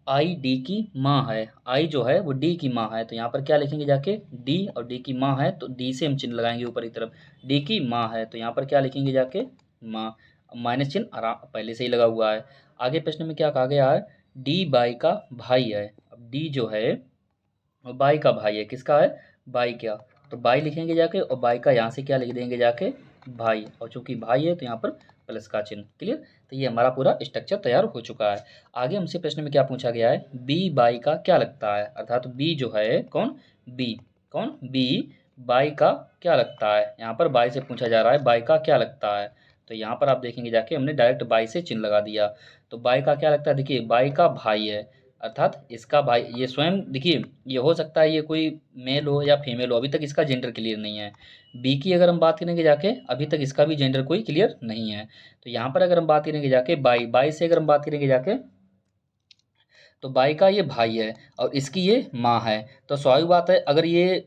आई डी की माँ है, आई जो है वो डी की माँ है, तो यहाँ पर क्या लिखेंगे जाके डी, और डी की माँ है तो डी से हम चिन्ह लगाएंगे ऊपर की तरफ, डी की माँ है तो यहाँ पर क्या लिखेंगे जाके माँ, माइनस चिन्ह आराम पहले से ही लगा हुआ है। आगे प्रश्न में क्या कहा गया है, डी बाई का भाई है। अब डी जो है वो बाई का भाई है, किसका है, बाई का, तो बाई लिखेंगे जाके और बाई का यहाँ से क्या लिख देंगे जाके भाई, और चूंकि भाई है तो यहाँ पर प्लस का चिन्ह। क्लियर, तो ये हमारा पूरा स्ट्रक्चर तैयार हो चुका है। आगे हमसे प्रश्न में क्या पूछा गया है, बी बाई का क्या लगता है, अर्थात बी जो है कौन, बी, कौन बी बाई का क्या लगता है। यहाँ पर बाई से पूछा जा रहा है बाई का क्या लगता है, तो यहाँ पर आप देखेंगे जाके हमने डायरेक्ट बाई से चिन्ह लगा दिया। तो बाई का क्या लगता है, देखिए बाई का भाई है, अर्थात इसका भाई, ये स्वयं देखिए ये हो सकता है ये कोई मेल हो या फीमेल हो, अभी तक इसका जेंडर क्लियर नहीं है। बी की अगर हम बात करेंगे जाके, अभी तक इसका भी जेंडर कोई क्लियर नहीं है। तो यहाँ पर अगर हम बात करेंगे जाके बाई, बाई से अगर हम बात करेंगे जाके, तो बाई का ये भाई है और इसकी ये माँ है। तो स्वाभाविक बात है, अगर ये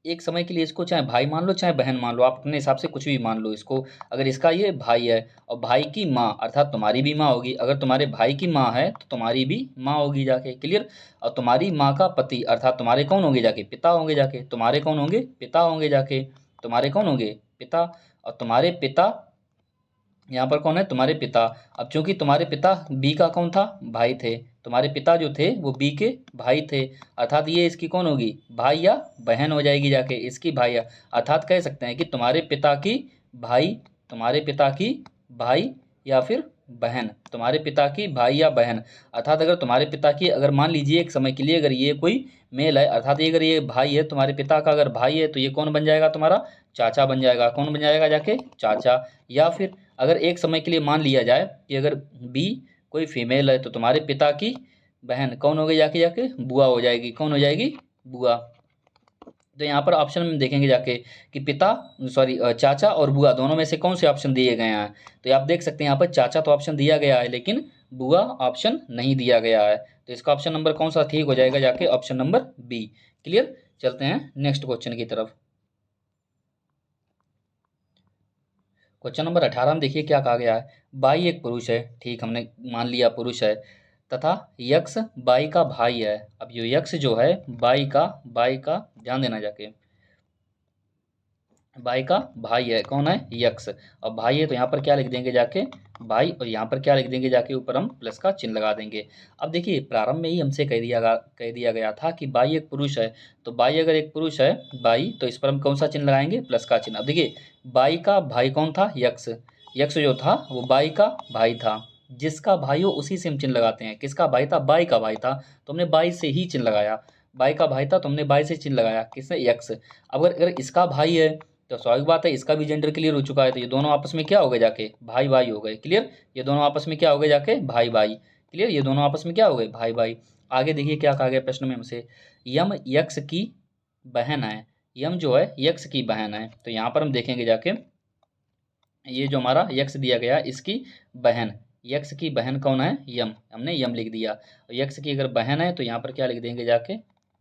एक समय के लिए इसको चाहे भाई मान लो चाहे बहन मान लो, आप अपने हिसाब से कुछ भी मान लो इसको। अगर इसका ये भाई है और भाई की माँ, अर्थात तुम्हारी भी माँ होगी, अगर तुम्हारे भाई की माँ है तो तुम्हारी भी माँ होगी जाके। क्लियर, और तुम्हारी माँ का पति अर्थात तुम्हारे कौन होंगे जाके, पिता होंगे जाके, तुम्हारे कौन होंगे, पिता होंगे जाके, तुम्हारे कौन होंगे, पिता। और तुम्हारे पिता यहाँ पर कौन है, तुम्हारे पिता। अब चूंकि तुम्हारे पिता बी का कौन था, भाई थे, तुम्हारे पिता जो थे वो बी के भाई थे, अर्थात ये इसकी कौन होगी, भाई या बहन हो जाएगी जाके, इसकी भाई या, अर्थात कह सकते हैं कि तुम्हारे पिता की भाई, तुम्हारे पिता की भाई या फिर बहन, तुम्हारे पिता की भाई या बहन। अर्थात अगर तुम्हारे पिता की, अगर मान लीजिए एक समय के लिए अगर ये कोई मेल है, अर्थात ये अगर ये भाई है, तुम्हारे पिता का अगर भाई है तो ये कौन बन जाएगा, तुम्हारा चाचा बन जाएगा, कौन बन जाएगा जाके, चाचा। या फिर अगर एक समय के लिए मान लिया जाए कि अगर बी कोई फीमेल है तो तुम्हारे पिता की बहन कौन हो गई जाके, जाके बुआ हो जाएगी, कौन हो जाएगी, बुआ। तो यहाँ पर ऑप्शन में देखेंगे जाके कि पिता, सॉरी चाचा और बुआ दोनों में से कौन से ऑप्शन दिए गए हैं। तो ये आप देख सकते हैं यहाँ पर चाचा तो ऑप्शन दिया गया है लेकिन बुआ ऑप्शन नहीं दिया गया है, तो इसका ऑप्शन नंबर कौन सा ठीक हो जाएगा जाके, ऑप्शन नंबर बी। क्लियर, चलते हैं नेक्स्ट क्वेश्चन की तरफ। क्वेश्चन नंबर 18 में देखिए क्या कहा गया है, बाई एक पुरुष है, ठीक हमने मान लिया पुरुष है, तथा यक्स बाई का भाई है। अब ये यक्स जो है बाई का ध्यान देना जाके, बाई का भाई है, कौन है, यक्स, और भाई है तो यहाँ पर क्या लिख देंगे जाके भाई, और यहाँ पर क्या लिख देंगे जाके, ऊपर हम प्लस का चिन्ह लगा देंगे। अब देखिए प्रारंभ में ही हमसे कह दिया गया था कि बाई एक पुरुष है, तो बाई अगर एक पुरुष है बाई, तो इस पर हम कौन सा चिन्ह लगाएंगे, प्लस का चिन्ह। अब देखिए बाई का भाई कौन था, यक्स, यक्स जो था वो बाई का भाई था, जिसका भाई हो उसी से हम चिन्ह लगाते हैं। किसका भाई था, बाई का भाई था, तो हमने बाई से ही चिन्ह लगाया, बाई का भाई था तो हमने बाई से चिन्ह लगाया, किसने, यक्स। अगर अगर इसका भाई है तो स्वाभाविक बात है इसका भी जेंडर क्लियर हो चुका है, तो ये दोनों आपस में क्या हो गए जाके, भाई भाई हो गए। क्लियर, ये दोनों आपस में क्या हो गए जाके, भाई भाई। क्लियर, ये दोनों आपस में क्या हो गए, भाई भाई। आगे देखिए क्या कहा गया प्रश्न में हमसे, यम यक्स की बहन है, यम जो है यक्स की बहन है, तो यहाँ पर हम देखेंगे जाके ये जो हमारा यक्स दिया गया इसकी बहन, यक्स की बहन कौन है, यम, हमने यम लिख दिया। यक्स की अगर बहन है तो यहाँ पर क्या लिख देंगे जाके,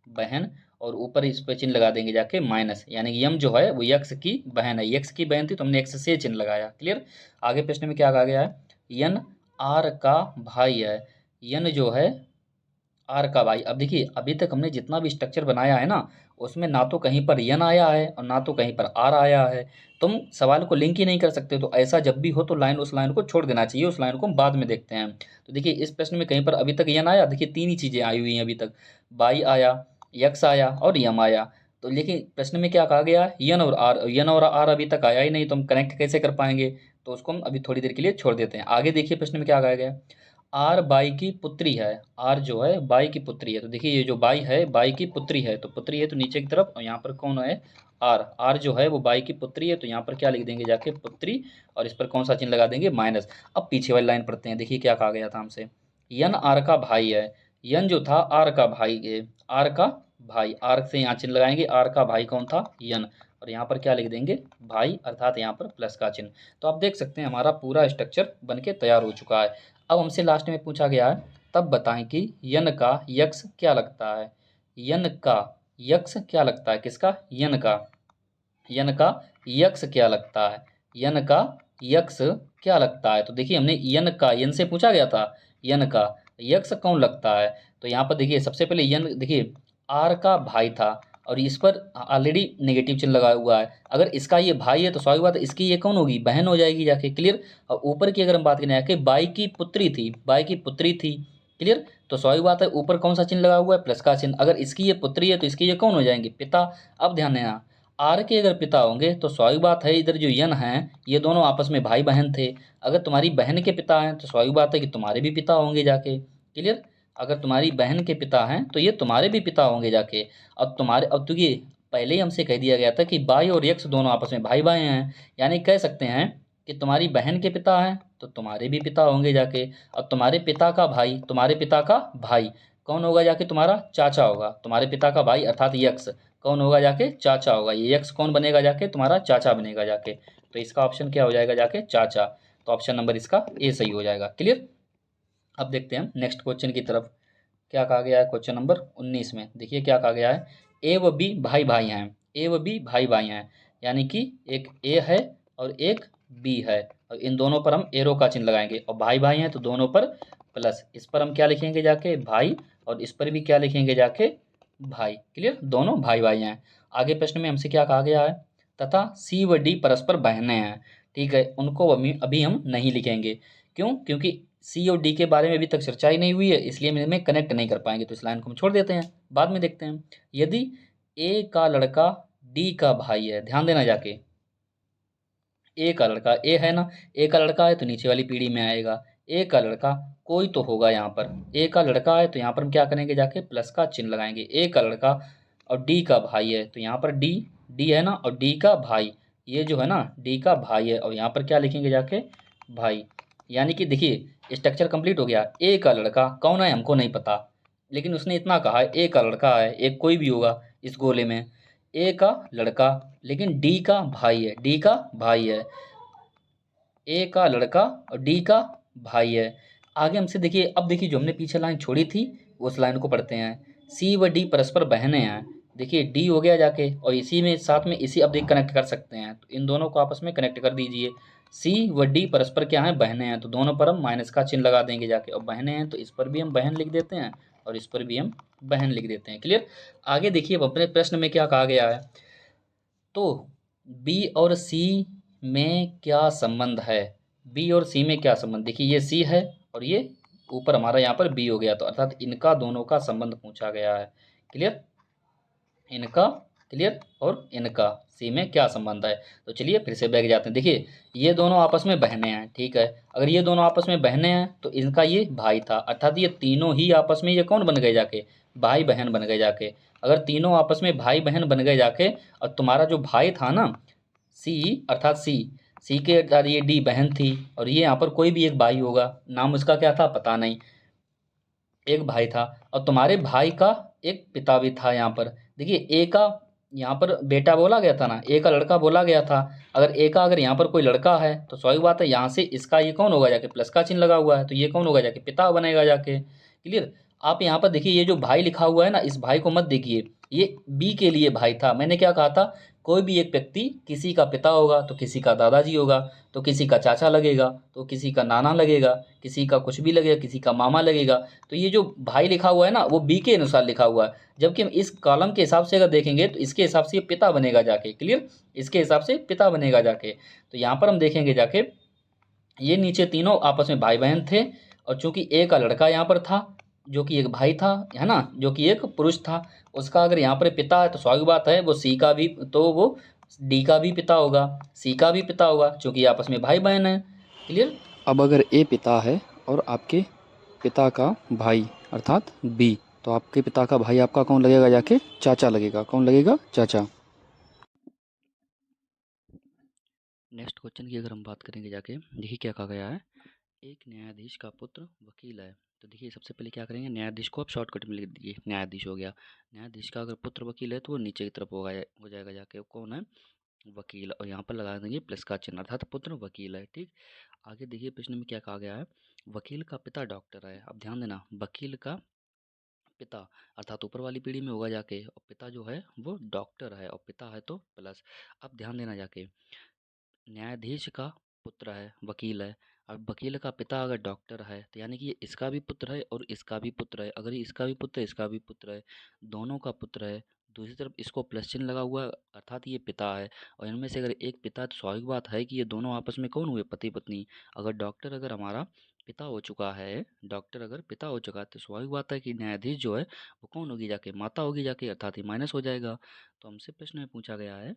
बहन, और ऊपर इस पर चिन्ह लगा देंगे जाके माइनस, यानी कि यम जो है वो यक्स की बहन है, यक्स की बहन थी तो हमने एक्स से चिन्ह लगाया। क्लियर, आगे प्रश्न में क्या कहा गया है, यन आर का भाई है, यन जो है आर का भाई। अब देखिए अभी तक हमने जितना भी स्ट्रक्चर बनाया है ना, उसमें ना तो कहीं पर यन आया है और ना तो कहीं पर आर आया है, तुम सवाल को लिंक ही नहीं कर सकते। तो ऐसा जब भी हो तो लाइन, उस लाइन को छोड़ देना चाहिए, उस लाइन को हम बाद में देखते हैं। तो देखिए इस प्रश्न में कहीं पर अभी तक यन आया, देखिए तीन ही चीज़ें आई हुई हैं अभी तक, बाई आया, यक्स आया और यम आया। तो लेकिन प्रश्न में क्या कहा गया, यन और आर, यन और आर अभी तक आया ही नहीं, तो हम कनेक्ट कैसे कर पाएंगे, तो उसको हम अभी थोड़ी देर के लिए छोड़ देते हैं। आगे देखिए प्रश्न में क्या कहा गया, आर बाई की पुत्री है, आर जो है बाई की पुत्री है, तो देखिए ये जो बाई है बाई की पुत्री है, तो पुत्री है तो नीचे की तरफ, और यहाँ पर कौन है, आर, आर जो है वो बाई की पुत्री है, तो यहाँ पर क्या लिख देंगे जाके, पुत्री, और इस पर कौन सा चिन्ह लगा देंगे, माइनस। अब पीछे वाली लाइन पढ़ते हैं, देखिए क्या कहा गया था हमसे, यन आर का भाई है, यन जो था आर का भाई है, आर का भाई, आर से यहाँ चिन्ह लगाएंगे, आर का भाई कौन था, यन, और यहाँ पर क्या लिख देंगे, भाई, अर्थात यहाँ पर प्लस का चिन्ह। तो आप देख सकते हैं हमारा पूरा स्ट्रक्चर बन के तैयार हो चुका है। अब हमसे लास्ट में पूछा गया है, तब बताएं कि यन का यक्स क्या लगता है। यन का यक्स क्या लगता है, किसका, यन का, यन का यक्स क्या लगता है, यन का यक्स क्या लगता है। तो देखिए हमने यन का, यन से पूछा गया था, यन का यक्स कौन लगता है। तो यहाँ पर देखिए सबसे पहले यन, देखिए आर का भाई था और इस पर ऑलरेडी नेगेटिव चिन्ह लगा हुआ है। अगर इसका ये भाई है तो स्वाभाविक बात है इसकी ये कौन होगी, बहन हो जाएगी जाके, क्लियर। और ऊपर की अगर हम बात करें कि बाई की पुत्री थी, बाई की पुत्री थी, क्लियर। तो स्वाभाविक बात है ऊपर कौन सा चिन्ह लगा हुआ है, प्लस का चिन्ह। अगर इसकी ये पुत्री है तो इसके ये कौन हो जाएंगे, पिता। अब ध्यान देना, आर के अगर पिता होंगे तो स्वाभाविक बात है इधर जो यन हैं ये दोनों आपस में भाई बहन थे। अगर तुम्हारी बहन के पिता हैं तो स्वाभाविक बात है कि तुम्हारे भी पिता होंगे जाके, क्लियर। अगर तुम्हारी बहन के पिता हैं तो ये तुम्हारे भी पिता होंगे जाके। अब तुम्हारे, अब तो ये पहले ही हमसे कह दिया गया था कि बाई और यक्स दोनों आपस में भाई भाई हैं, यानी कह सकते हैं कि तुम्हारी बहन के पिता हैं तो तुम्हारे भी पिता होंगे जाके। अब तुम्हारे पिता का भाई, तुम्हारे पिता का भाई कौन होगा जाके, तुम्हारा चाचा होगा। तुम्हारे पिता का भाई अर्थात यक्स कौन होगा जाके, चाचा होगा। ये यक्स कौन बनेगा जाके, तुम्हारा चाचा बनेगा जाके। तो इसका ऑप्शन क्या हो जाएगा जाके, चाचा। तो ऑप्शन नंबर इसका ए सही हो जाएगा, क्लियर। अब देखते हैं नेक्स्ट क्वेश्चन की तरफ। क्या कहा गया है क्वेश्चन नंबर 19 में, देखिए क्या कहा गया है, ए व बी भाई भाई हैं, ए व बी भाई भाई हैं, यानी कि एक ए है और एक बी है, और इन दोनों पर हम एरो का चिन्ह लगाएंगे, और भाई भाई हैं तो दोनों पर प्लस। इस पर हम क्या लिखेंगे जाके, भाई, और इस पर भी क्या लिखेंगे जाके, भाई, क्लियर, दोनों भाई भाई हैं। आगे प्रश्न में हमसे क्या कहा गया है, तथा सी व डी परस्पर बहनें हैं, ठीक है, उनको अभी हम नहीं लिखेंगे। क्यों, क्योंकि सी और डी के बारे में अभी तक चर्चा ही नहीं हुई है, इसलिए हम इनमें कनेक्ट नहीं कर पाएंगे, तो इस लाइन को हम छोड़ देते हैं, बाद में देखते हैं। यदि ए का लड़का डी का भाई है, ध्यान देना जाके, ए का लड़का, ए है ना, ए का लड़का है तो नीचे वाली पीढ़ी में आएगा, ए का लड़का कोई तो होगा यहाँ पर, ए का लड़का है तो यहाँ पर हम क्या करेंगे जाके, प्लस का चिन्ह लगाएंगे, ए का लड़का और डी का भाई है तो यहाँ पर डी, डी है ना, और डी का भाई, ये जो है ना डी का भाई है, और यहाँ पर क्या लिखेंगे जाके, भाई। यानी कि देखिए स्ट्रक्चर कंप्लीट हो गया। ए का लड़का कौन है हमको नहीं पता, लेकिन उसने इतना कहा है ए का लड़का है, एक कोई भी होगा इस गोले में, ए का लड़का, लेकिन डी का भाई है, डी का भाई है, ए का लड़का और डी का भाई है। आगे हमसे देखिए, अब देखिए जो हमने पीछे लाइन छोड़ी थी उस लाइन को पढ़ते हैं। सी व डी परस्पर बहनें हैं, देखिए डी हो गया जाके, और इसी में साथ में इसी अब देख कनेक्ट कर सकते हैं, तो इन दोनों को आपस में कनेक्ट कर दीजिए। सी व डी परस्पर क्या है, बहनें हैं, तो दोनों पर हम माइनस का चिन्ह लगा देंगे जाके, और बहनें हैं तो इस पर भी हम बहन लिख देते हैं और इस पर भी हम बहन लिख देते हैं, क्लियर। आगे देखिए अब अपने प्रश्न में क्या कहा गया है, तो बी और सी में क्या संबंध है, बी और सी में क्या संबंध, देखिए ये सी है और ये ऊपर हमारा यहाँ पर बी हो गया, तो अर्थात इनका दोनों का संबंध पूछा गया है, क्लियर, इनका, क्लियर, और इनका सी में क्या संबंध है। तो चलिए फिर से बैक जाते हैं, देखिए ये दोनों आपस में बहनें हैं, ठीक है, अगर ये दोनों आपस में बहनें हैं तो इनका ये भाई था, अर्थात ये तीनों ही आपस में ये कौन बन गए जाके, भाई बहन बन गए जाके। अगर तीनों आपस में भाई बहन बन गए जाके, और तुम्हारा जो भाई था ना सी, अर्थात सी, सी के अर्थात ये डी बहन थी, और ये यहाँ पर कोई भी एक भाई होगा, नाम उसका क्या था पता नहीं, एक भाई था, और तुम्हारे भाई का एक पिता भी था यहाँ पर। देखिए ए का यहाँ पर बेटा बोला गया था ना, ए का लड़का बोला गया था, अगर ए का अगर यहाँ पर कोई लड़का है तो स्वाभाविक बात है यहाँ से इसका ये कौन होगा जाके, प्लस का चिन्ह लगा हुआ है तो ये कौन होगा जाके, पिता बनेगा जाके, क्लियर। आप यहाँ पर देखिए ये जो भाई लिखा हुआ है ना, इस भाई को मत देखिए, ये बी के लिए भाई था। मैंने क्या कहा था, कोई भी एक व्यक्ति किसी का पिता होगा तो किसी का दादाजी होगा, तो किसी का चाचा लगेगा, तो किसी का नाना लगेगा, किसी का कुछ भी लगेगा, किसी का मामा लगेगा। तो ये जो भाई लिखा हुआ है ना वो बी के अनुसार लिखा हुआ है, जबकि हम इस कॉलम के हिसाब से अगर देखेंगे तो इसके हिसाब से ये पिता बनेगा जाके, क्लियर, इसके हिसाब से पिता बनेगा जाके। तो यहाँ पर हम देखेंगे जाके ये नीचे तीनों आपस में भाई बहन थे, और चूंकि ए का लड़का यहाँ पर था जो कि एक भाई था, है ना, जो कि एक पुरुष था, उसका अगर यहाँ पर पिता है तो स्वाभाविक बात है वो सी का भी, तो वो डी का भी पिता होगा, सी का भी पिता होगा, चूंकि आपस में भाई बहन है, क्लियर। अब अगर ए पिता है और आपके पिता का भाई अर्थात बी, तो आपके पिता का भाई आपका कौन लगेगा जाके, चाचा लगेगा, कौन लगेगा, चाचा। नेक्स्ट क्वेश्चन की अगर हम बात करेंगे जाके, देखिए क्या कहा गया है, एक न्यायाधीश का पुत्र वकील है, तो देखिए सबसे पहले क्या करेंगे, न्यायाधीश को आप शॉर्टकट में लिख दीजिए, न्यायाधीश हो गया। न्यायाधीश का अगर पुत्र वकील है तो वो नीचे की तरफ होगा, हो जाएगा जाके, वो कौन है, वकील। और यहाँ पर लगा देंगे प्लस का चिन्ह, अर्थात पुत्र वकील है। ठीक, आगे देखिए प्रश्न में क्या कहा गया है, वकील का पिता डॉक्टर है। अब ध्यान देना, वकील का पिता अर्थात ऊपर वाली पीढ़ी में होगा जाके, और पिता जो है वो डॉक्टर है, और पिता है तो प्लस। अब ध्यान देना जाके, न्यायाधीश का पुत्र है, वकील है। अब वकील का पिता अगर डॉक्टर है तो यानी कि ये इसका भी पुत्र है और इसका भी पुत्र है। अगर ये इसका भी पुत्र है, इसका भी पुत्र है, दोनों का पुत्र है। दूसरी तरफ इसको प्लस चिन्ह लगा हुआ है, अर्थात ये पिता है। और इनमें से अगर एक पिता है तो स्वाभाविक बात है कि ये दोनों आपस में कौन हुए, पति पत्नी। अगर डॉक्टर अगर हमारा पिता हो चुका है, डॉक्टर अगर पिता हो चुका है तो स्वाभाविक बात है कि न्यायाधीश जो है वो कौन होगी जाके, माता होगी जाके, अर्थात ही माइनस हो जाएगा। तो हमसे प्रश्न में पूछा गया है,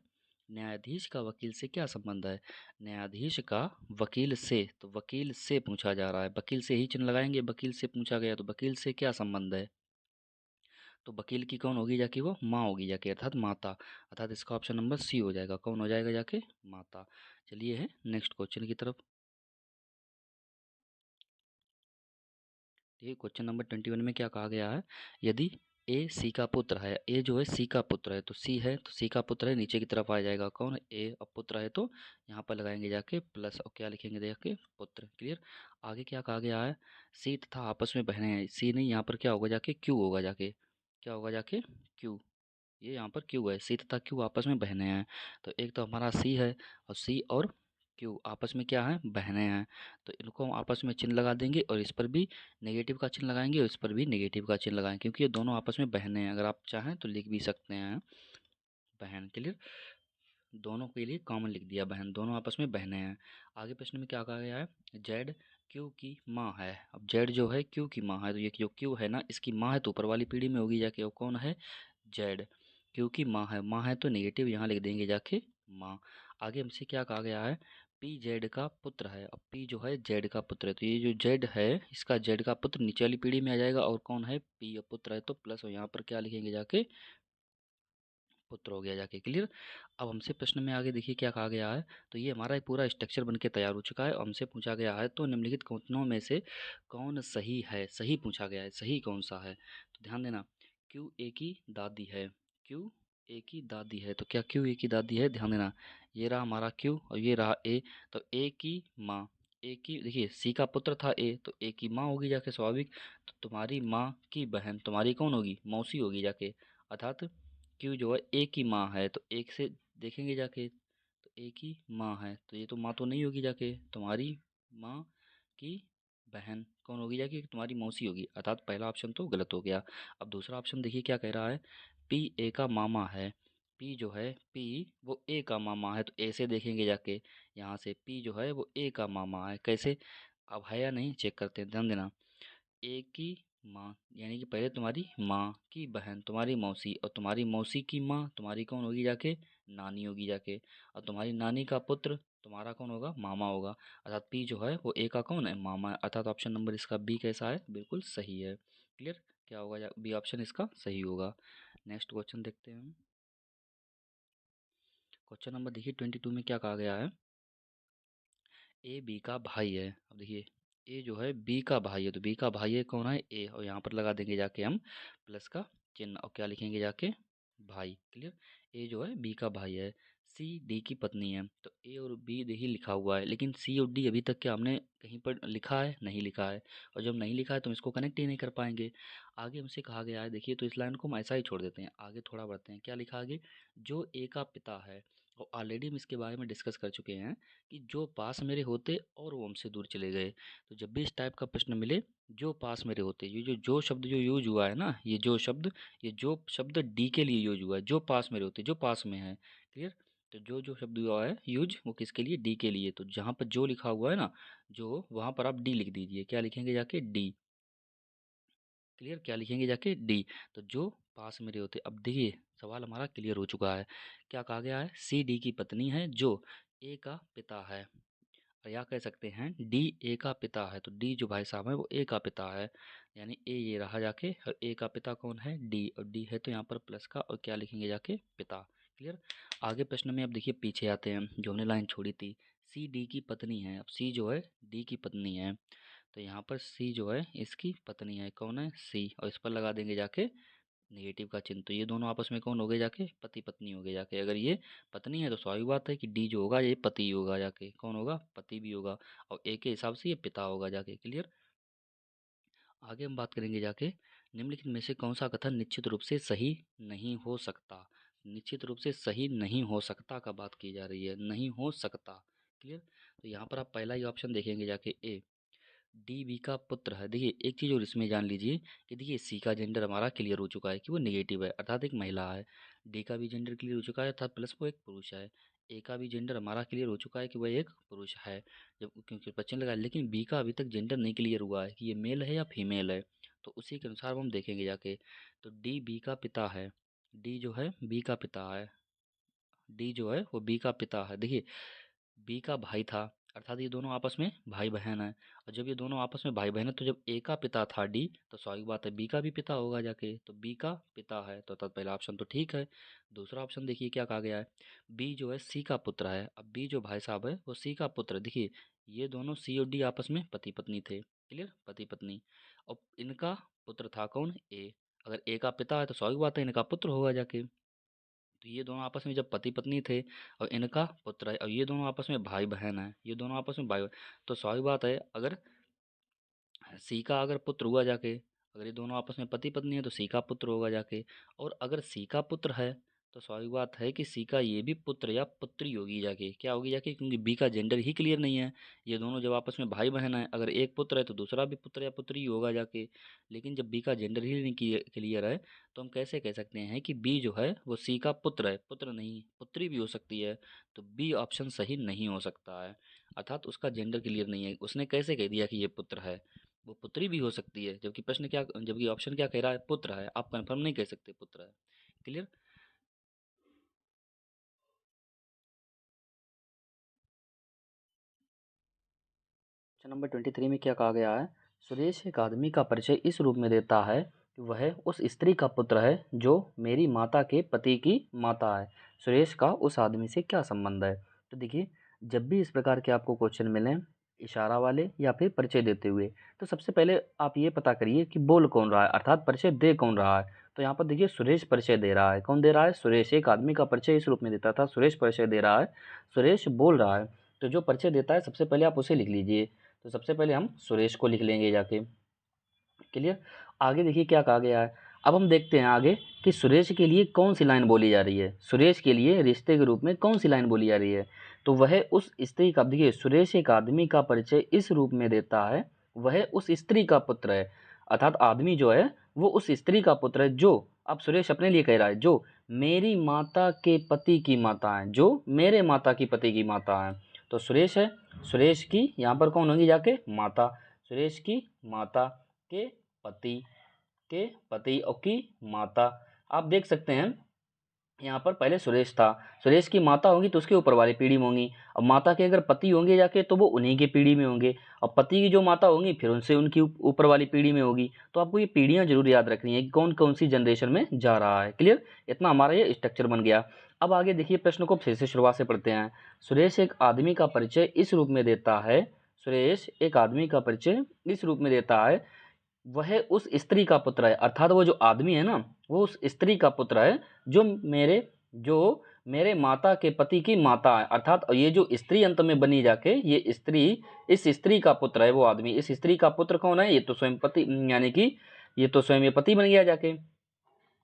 न्यायाधीश का वकील से क्या संबंध है। न्यायाधीश का वकील से, तो वकील से पूछा जा रहा है, वकील से ही चिन्ह लगाएंगे, वकील से पूछा गया तो वकील से क्या संबंध है। तो वकील की कौन होगी जाके, वो माँ होगी जाके, अर्थात माता। अर्थात इसका ऑप्शन नंबर सी हो जाएगा, कौन हो जाएगा जाके, माता। चलिए है नेक्स्ट क्वेश्चन की तरफ। देखिए क्वेश्चन नंबर 21 में क्या कहा गया है, यदि ए सी का पुत्र है, ए जो है सी का पुत्र है, तो सी है तो सी का पुत्र है, नीचे की तरफ आ जाएगा कौन, ए। और पुत्र है तो यहाँ पर लगाएंगे जाके प्लस, और क्या लिखेंगे जाके, पुत्र। क्लियर। आगे क्या कहा गया है, सी तथा आपस में बहनें हैं, सी नहीं, यहाँ पर क्या होगा जाके, क्यू होगा जाके, क्या होगा जाके, क्यू। ये यहाँ पर क्यू है, सी तथा क्यू आपस में बहनें हैं। तो एक तो हमारा सी है, और सी और क्यू आपस में क्या है, बहनें हैं। तो इनको हम आपस में चिन्ह लगा देंगे, और इस पर भी नेगेटिव का चिन्ह लगाएंगे, और इस पर भी नेगेटिव का चिन्ह लगाएंगे, क्योंकि ये दोनों आपस में बहनें हैं। अगर आप चाहें तो लिख भी सकते हैं बहन। क्लियर, दोनों के लिए कॉमन लिख दिया बहन, दोनों आपस में बहनें हैं। आगे प्रश्न में क्या कहा गया है, जेड क्यू की माँ है। अब जेड जो है क्यू की माँ है, तो ये जो क्यू है ना, इसकी माँ है तो ऊपर वाली पीढ़ी में होगी जाके, वो कौन है, जेड। क्यू की माँ है, माँ है तो नेगेटिव यहाँ लिख देंगे जाके, माँ। आगे हमसे क्या कहा गया है, पी जेड का पुत्र है। अब पी जो है जेड का पुत्र है, तो ये जो जेड है इसका जेड का पुत्र नीचे वाली पीढ़ी में आ जाएगा, और कौन है, पी। पुत्र है तो प्लस, और यहाँ पर क्या लिखेंगे जाके, पुत्र हो गया जाके। क्लियर। अब हमसे प्रश्न में आगे देखिए क्या कहा गया है, तो ये हमारा एक पूरा स्ट्रक्चर बन के तैयार हो चुका है, और हमसे पूछा गया है तो निम्नलिखित कथनों में से कौन सही है, सही पूछा गया है, सही कौन सा है। तो ध्यान देना, क्यू ए की दादी है, क्यू ए की दादी है, तो क्या क्यू ए की दादी है, ध्यान देना, ये रहा हमारा क्यू और ये रहा ए। तो ए की माँ, ए की, देखिए सी का पुत्र था ए, तो ए की माँ होगी जाके स्वाभाविक। तो तुम्हारी माँ की बहन तुम्हारी कौन होगी, मौसी होगी जाके। अर्थात क्यों जो है एक ही माँ है, तो एक से देखेंगे जाके, तो एक ही माँ है, तो ये तो माँ तो नहीं होगी जाके, तुम्हारी माँ की बहन कौन होगी जाके, तुम्हारी मौसी होगी, अर्थात पहला ऑप्शन तो गलत हो गया। अब दूसरा ऑप्शन देखिए क्या कह रहा है, पी ए का मामा है। पी जो है, पी वो ए का मामा है, तो ए से देखेंगे जाके, यहाँ से पी जो है वो ए का मामा है, कैसे, अब है या नहीं चेक करते हैं, ध्यान देना। एक की माँ यानी कि पहले तुम्हारी माँ की बहन तुम्हारी मौसी, और तुम्हारी मौसी की माँ तुम्हारी कौन होगी जाके, नानी होगी जाके। और तुम्हारी नानी का पुत्र तुम्हारा कौन होगा, मामा होगा। अर्थात पी जो है वो ए का कौन है, मामा है। अर्थात ऑप्शन नंबर इसका बी कैसा है, बिल्कुल सही है। क्लियर, क्या होगा, बी ऑप्शन इसका सही होगा। नेक्स्ट क्वेश्चन देखते हैं हम। क्वेश्चन नंबर देखिए 22 में क्या कहा गया है, ए बी का भाई है। अब देखिए ए जो है बी का भाई है, तो बी का भाई है कौन है, ए। और यहाँ पर लगा देंगे जाके हम प्लस का चिन्ह, और क्या लिखेंगे जाके, भाई। क्लियर, ए जो है बी का भाई है। सी डी की पत्नी है, तो ए और बी देखिए लिखा हुआ है, लेकिन सी और डी अभी तक क्या हमने कहीं पर लिखा है, नहीं लिखा है। और जब नहीं लिखा है तो हम इसको कनेक्ट ही नहीं कर पाएंगे। आगे हमसे कहा गया है, देखिए तो इस लाइन को हम ऐसा ही छोड़ देते हैं, आगे थोड़ा बढ़ते हैं। क्या लिखा आगे, जो ए का पिता है, और ऑलरेडी हम इसके बारे में डिस्कस कर चुके हैं कि जो पास मेरे होते और वो हमसे दूर चले गए। तो जब भी इस टाइप का प्रश्न मिले, जो पास मेरे होते, ये जो शब्द जो यूज हुआ है ना, ये जो शब्द डी के लिए यूज हुआ है, जो पास मेरे होते, जो पास में है। क्लियर, तो जो शब्द हुआ है यूज वो किसके लिए, डी के लिए। तो जहाँ पर जो लिखा हुआ है ना, जो वहाँ पर आप डी लिख दीजिए, क्या लिखेंगे जाके, डी। क्लियर, क्या लिखेंगे जाके, डी। तो जो पास मेरे होते, अब देखिए सवाल हमारा क्लियर हो चुका है। क्या कहा गया है, सी डी की पत्नी है जो ए का पिता है, या कह सकते हैं डी ए का पिता है। तो डी जो भाई साहब है वो ए का पिता है, यानी ए ये रहा जाके, और ए का पिता कौन है, डी। और डी है तो यहाँ पर प्लस का, और क्या लिखेंगे जाके, पिता। क्लियर। आगे प्रश्न में अब देखिए पीछे आते हैं, जो हमने लाइन छोड़ी थी, सी डी की पत्नी है। अब सी जो है डी की पत्नी है, तो यहाँ पर सी जो है इसकी पत्नी है, कौन है, सी, और इस पर लगा देंगे जाके नेगेटिव का चिन्ह। तो ये दोनों आपस में कौन हो गए जाके, पति पत्नी हो गए जाके। अगर ये पत्नी है तो स्वाभाविक बात है कि डी जो होगा ये पति ही होगा जाके, कौन होगा, पति भी होगा, और ए के हिसाब से ये पिता होगा जाके। क्लियर। आगे हम बात करेंगे जाके, निम्नलिखित में से कौन सा कथन निश्चित रूप से सही नहीं हो सकता। निश्चित रूप से सही नहीं हो सकता का बात की जा रही है, नहीं हो सकता। क्लियर। तो यहाँ पर आप पहला ही ऑप्शन देखेंगे जाके, ए, डी बी का पुत्र है। देखिए एक चीज़ और इसमें जान लीजिए कि देखिए सी का जेंडर हमारा क्लियर हो चुका है कि वो नेगेटिव है, अर्थात एक महिला है। डी का भी जेंडर क्लियर हो चुका है, अर्थात प्लस वो एक पुरुष है। ए का भी जेंडर हमारा क्लियर हो चुका है कि वह एक पुरुष है, जब क्योंकि बच्चे लगा। लेकिन बी का अभी तक जेंडर नहीं क्लियर हुआ है कि ये मेल है या फीमेल है। तो उसी के अनुसार हम देखेंगे जाके। तो डी बी का पिता है, डी जो है बी का पिता है, डी जो है वो बी का पिता है। देखिए बी का भाई था, अर्थात ये दोनों आपस में भाई बहन है। और जब ये दोनों आपस में भाई बहन है तो जब ए का पिता था डी, तो स्वाभाविक बात है बी का भी पिता होगा जाके। तो बी का पिता है, तो अर्थात पहला ऑप्शन तो ठीक है। दूसरा ऑप्शन देखिए क्या कहा गया है, बी जो है सी का पुत्र है। अब बी जो भाई साहब है वो सी का पुत्र है। देखिए ये दोनों सी और डी आपस में पति पत्नी थे। क्लियर, पति पत्नी। और इनका पुत्र था कौन, ए। अगर ए का पिता है तो स्वाभाविक बात है इनका पुत्र होगा जाके। तो ये दोनों आपस में जब पति पत्नी थे और इनका पुत्र है, और ये दोनों आपस में भाई बहन है, ये दोनों आपस में भाई, तो स्वाभाविक बात है अगर सी का अगर पुत्र हुआ जाके, अगर ये दोनों आपस में पति पत्नी है तो सी का पुत्र होगा जाके। और अगर सी का पुत्र है तो स्वाभाविक बात है कि सी का ये भी पुत्र या पुत्री होगी जाके, क्या होगी जाके, क्योंकि बी का जेंडर ही क्लियर नहीं है। ये दोनों जब आपस में भाई बहन है, अगर एक पुत्र है तो दूसरा भी पुत्र या पुत्री ही होगा जाके। लेकिन जब बी का जेंडर ही नहीं क्लियर है तो हम कैसे कह सकते हैं कि बी जो है वो सी का पुत्र है, पुत्र नहीं, पुत्री भी हो सकती है। तो बी ऑप्शन सही नहीं हो सकता है, अर्थात उसका जेंडर क्लियर नहीं है। उसने कैसे कह दिया कि ये पुत्र है, वो पुत्री भी हो सकती है, जबकि प्रश्न क्या, जबकि ऑप्शन क्या कह रहा है, पुत्र है। आप कंफर्म नहीं कह सकते पुत्र है। क्लियर। क्वेश्चन नंबर 23 में क्या कहा गया है, सुरेश एक आदमी का परिचय इस रूप में देता है कि वह उस स्त्री का पुत्र है जो मेरी माता के पति की माता है। सुरेश का उस आदमी से क्या संबंध है। तो देखिए जब भी इस प्रकार के आपको क्वेश्चन मिलें इशारा वाले या फिर परिचय देते हुए, तो सबसे पहले आप ये पता करिए कि बोल कौन रहा है, अर्थात परिचय दे कौन रहा है। तो यहाँ पर देखिए सुरेश परिचय दे रहा है, कौन दे रहा है, सुरेश। एक आदमी का परिचय इस रूप में देता था, सुरेश परिचय दे रहा है, सुरेश बोल रहा है। तो जो परिचय देता है सबसे पहले आप उसे लिख लीजिए। तो सबसे पहले हम सुरेश को लिख लेंगे जाके। क्लियर। आगे देखिए क्या कहा गया है, अब हम देखते हैं आगे कि सुरेश के लिए कौन सी लाइन बोली जा रही है। सुरेश के लिए रिश्ते के रूप में कौन सी लाइन बोली जा रही है। तो वह उस स्त्री का, देखिए सुरेश एक आदमी का परिचय इस रूप में देता है, वह उस स्त्री का पुत्र है, अर्थात आदमी जो है वो उस स्त्री का पुत्र है जो, अब सुरेश अपने लिए कह रहा है, जो मेरी माता के पति की माता है, जो मेरे माता की पति की माता है। तो सुरेश है, सुरेश की यहाँ पर कौन होगी जाके, माता। सुरेश की माता के पति, के पति और की माता। आप देख सकते हैं यहाँ पर पहले सुरेश था, सुरेश की माता होंगी तो उसके ऊपर वाली पीढ़ी में होंगी। अब माता के अगर पति होंगे जाके तो वो उन्हीं की पीढ़ी में होंगे, और पति की जो माता होंगी फिर उनसे उनकी ऊपर वाली पीढ़ी में होगी। तो आपको ये पीढ़ियाँ जरूर याद रखनी है कि कौन कौन सी जनरेशन में जा रहा है। क्लियर, इतना हमारा ये स्ट्रक्चर बन गया। अब आगे देखिए प्रश्न को फिर से शुरुआत से पढ़ते हैं। सुरेश एक आदमी का परिचय इस रूप में देता है, सुरेश एक आदमी का परिचय इस रूप में देता है, वह उस स्त्री का पुत्र है, अर्थात वो जो आदमी है ना वो उस स्त्री का पुत्र है जो मेरे माता के पति की माता है। अर्थात ये जो स्त्री अंत में बनी जाके ये स्त्री, इस स्त्री का पुत्र है वो आदमी। इस स्त्री का पुत्र कौन है, ये तो स्वयं पति, यानी कि ये तो स्वयं ये पति बन गया जाके।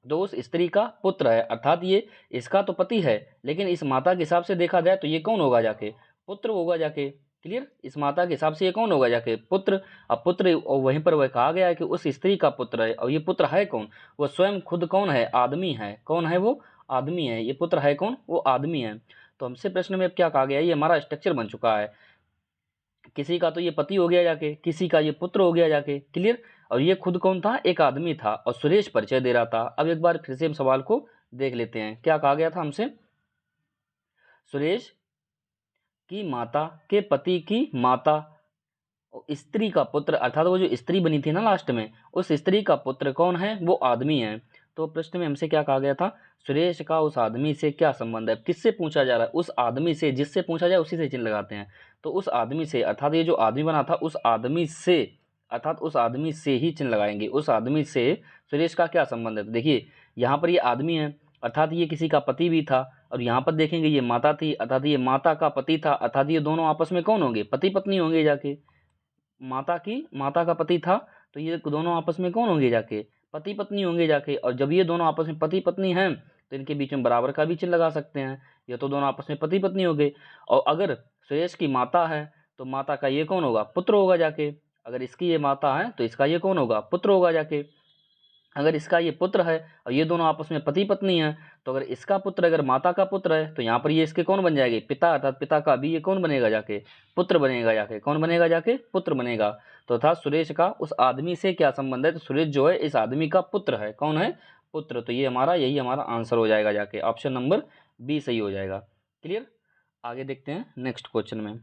तो उस स्त्री का पुत्र है, अर्थात ये इसका तो पति है, लेकिन इस माता के हिसाब से देखा जाए तो ये कौन होगा जाके, पुत्र होगा जाके। क्लियर, इस माता के हिसाब से ये कौन होगा जाके, पुत्र। अब पुत्र, और वहीं पर वह कहा गया है कि उस स्त्री का पुत्र है, और ये पुत्र है कौन, वो स्वयं खुद कौन है, आदमी है। कौन है वो, आदमी है। ये पुत्र है कौन, वो आदमी है। तो हमसे प्रश्न में अब क्या कहा गया है, ये हमारा स्ट्रक्चर बन चुका है। किसी का तो ये पति हो गया जाके, किसी का ये पुत्र हो गया जाके। क्लियर। और ये खुद कौन था, एक आदमी था, और सुरेश परिचय दे रहा था। अब एक बार फिर से हम सवाल को देख लेते हैं, क्या कहा गया था हमसे, सुरेश की माता के पति की माता और स्त्री का पुत्र, अर्थात वो जो स्त्री बनी थी ना लास्ट में, उस स्त्री का पुत्र कौन है, वो आदमी है। तो प्रश्न में हमसे क्या कहा गया था, सुरेश का उस आदमी से क्या संबंध है। किससे पूछा जा रहा है, उस आदमी से, जिससे पूछा जाए उसी से चिन्ह लगाते हैं। तो उस आदमी से, अर्थात ये जो आदमी बना था उस आदमी से अर्थात उस आदमी से ही चिन्ह लगाएंगे। उस आदमी से सुरेश का क्या संबंध है? तो देखिए यहाँ पर ये आदमी है, अर्थात ये किसी का पति भी था, और यहाँ पर देखेंगे ये माता थी, अर्थात ये माता का पति था, अर्थात ये दोनों आपस में कौन होंगे? पति पत्नी होंगे जाके। माता का पति था, तो ये दोनों आपस में कौन होंगे जाके? पति पत्नी होंगे जाके। और जब ये दोनों आपस में पति पत्नी हैं तो इनके बीच में बराबर का भी चिन्ह लगा सकते हैं, ये तो दोनों आपस में पति पत्नी हो गए। और अगर सुरेश की माता है तो माता का ये कौन होगा? पुत्र होगा जाके। अगर इसकी ये माता है तो इसका ये कौन होगा? पुत्र होगा जाके। अगर इसका ये पुत्र है और ये दोनों आपस में पति पत्नी हैं, तो अगर इसका पुत्र अगर माता का पुत्र है तो यहाँ पर ये इसके कौन बन जाएंगे? पिता, अर्थात पिता का भी ये कौन बनेगा जाके? पुत्र बनेगा जाके। कौन बनेगा जाके? पुत्र बनेगा। तो अर्थात सुरेश का उस आदमी से क्या संबंध है? तो सुरेश जो है इस आदमी का पुत्र है। कौन है? पुत्र। तो ये हमारा यही हमारा आंसर हो जाएगा जाके, ऑप्शन नंबर बी सही हो जाएगा। क्लियर? आगे देखते हैं नेक्स्ट क्वेश्चन में।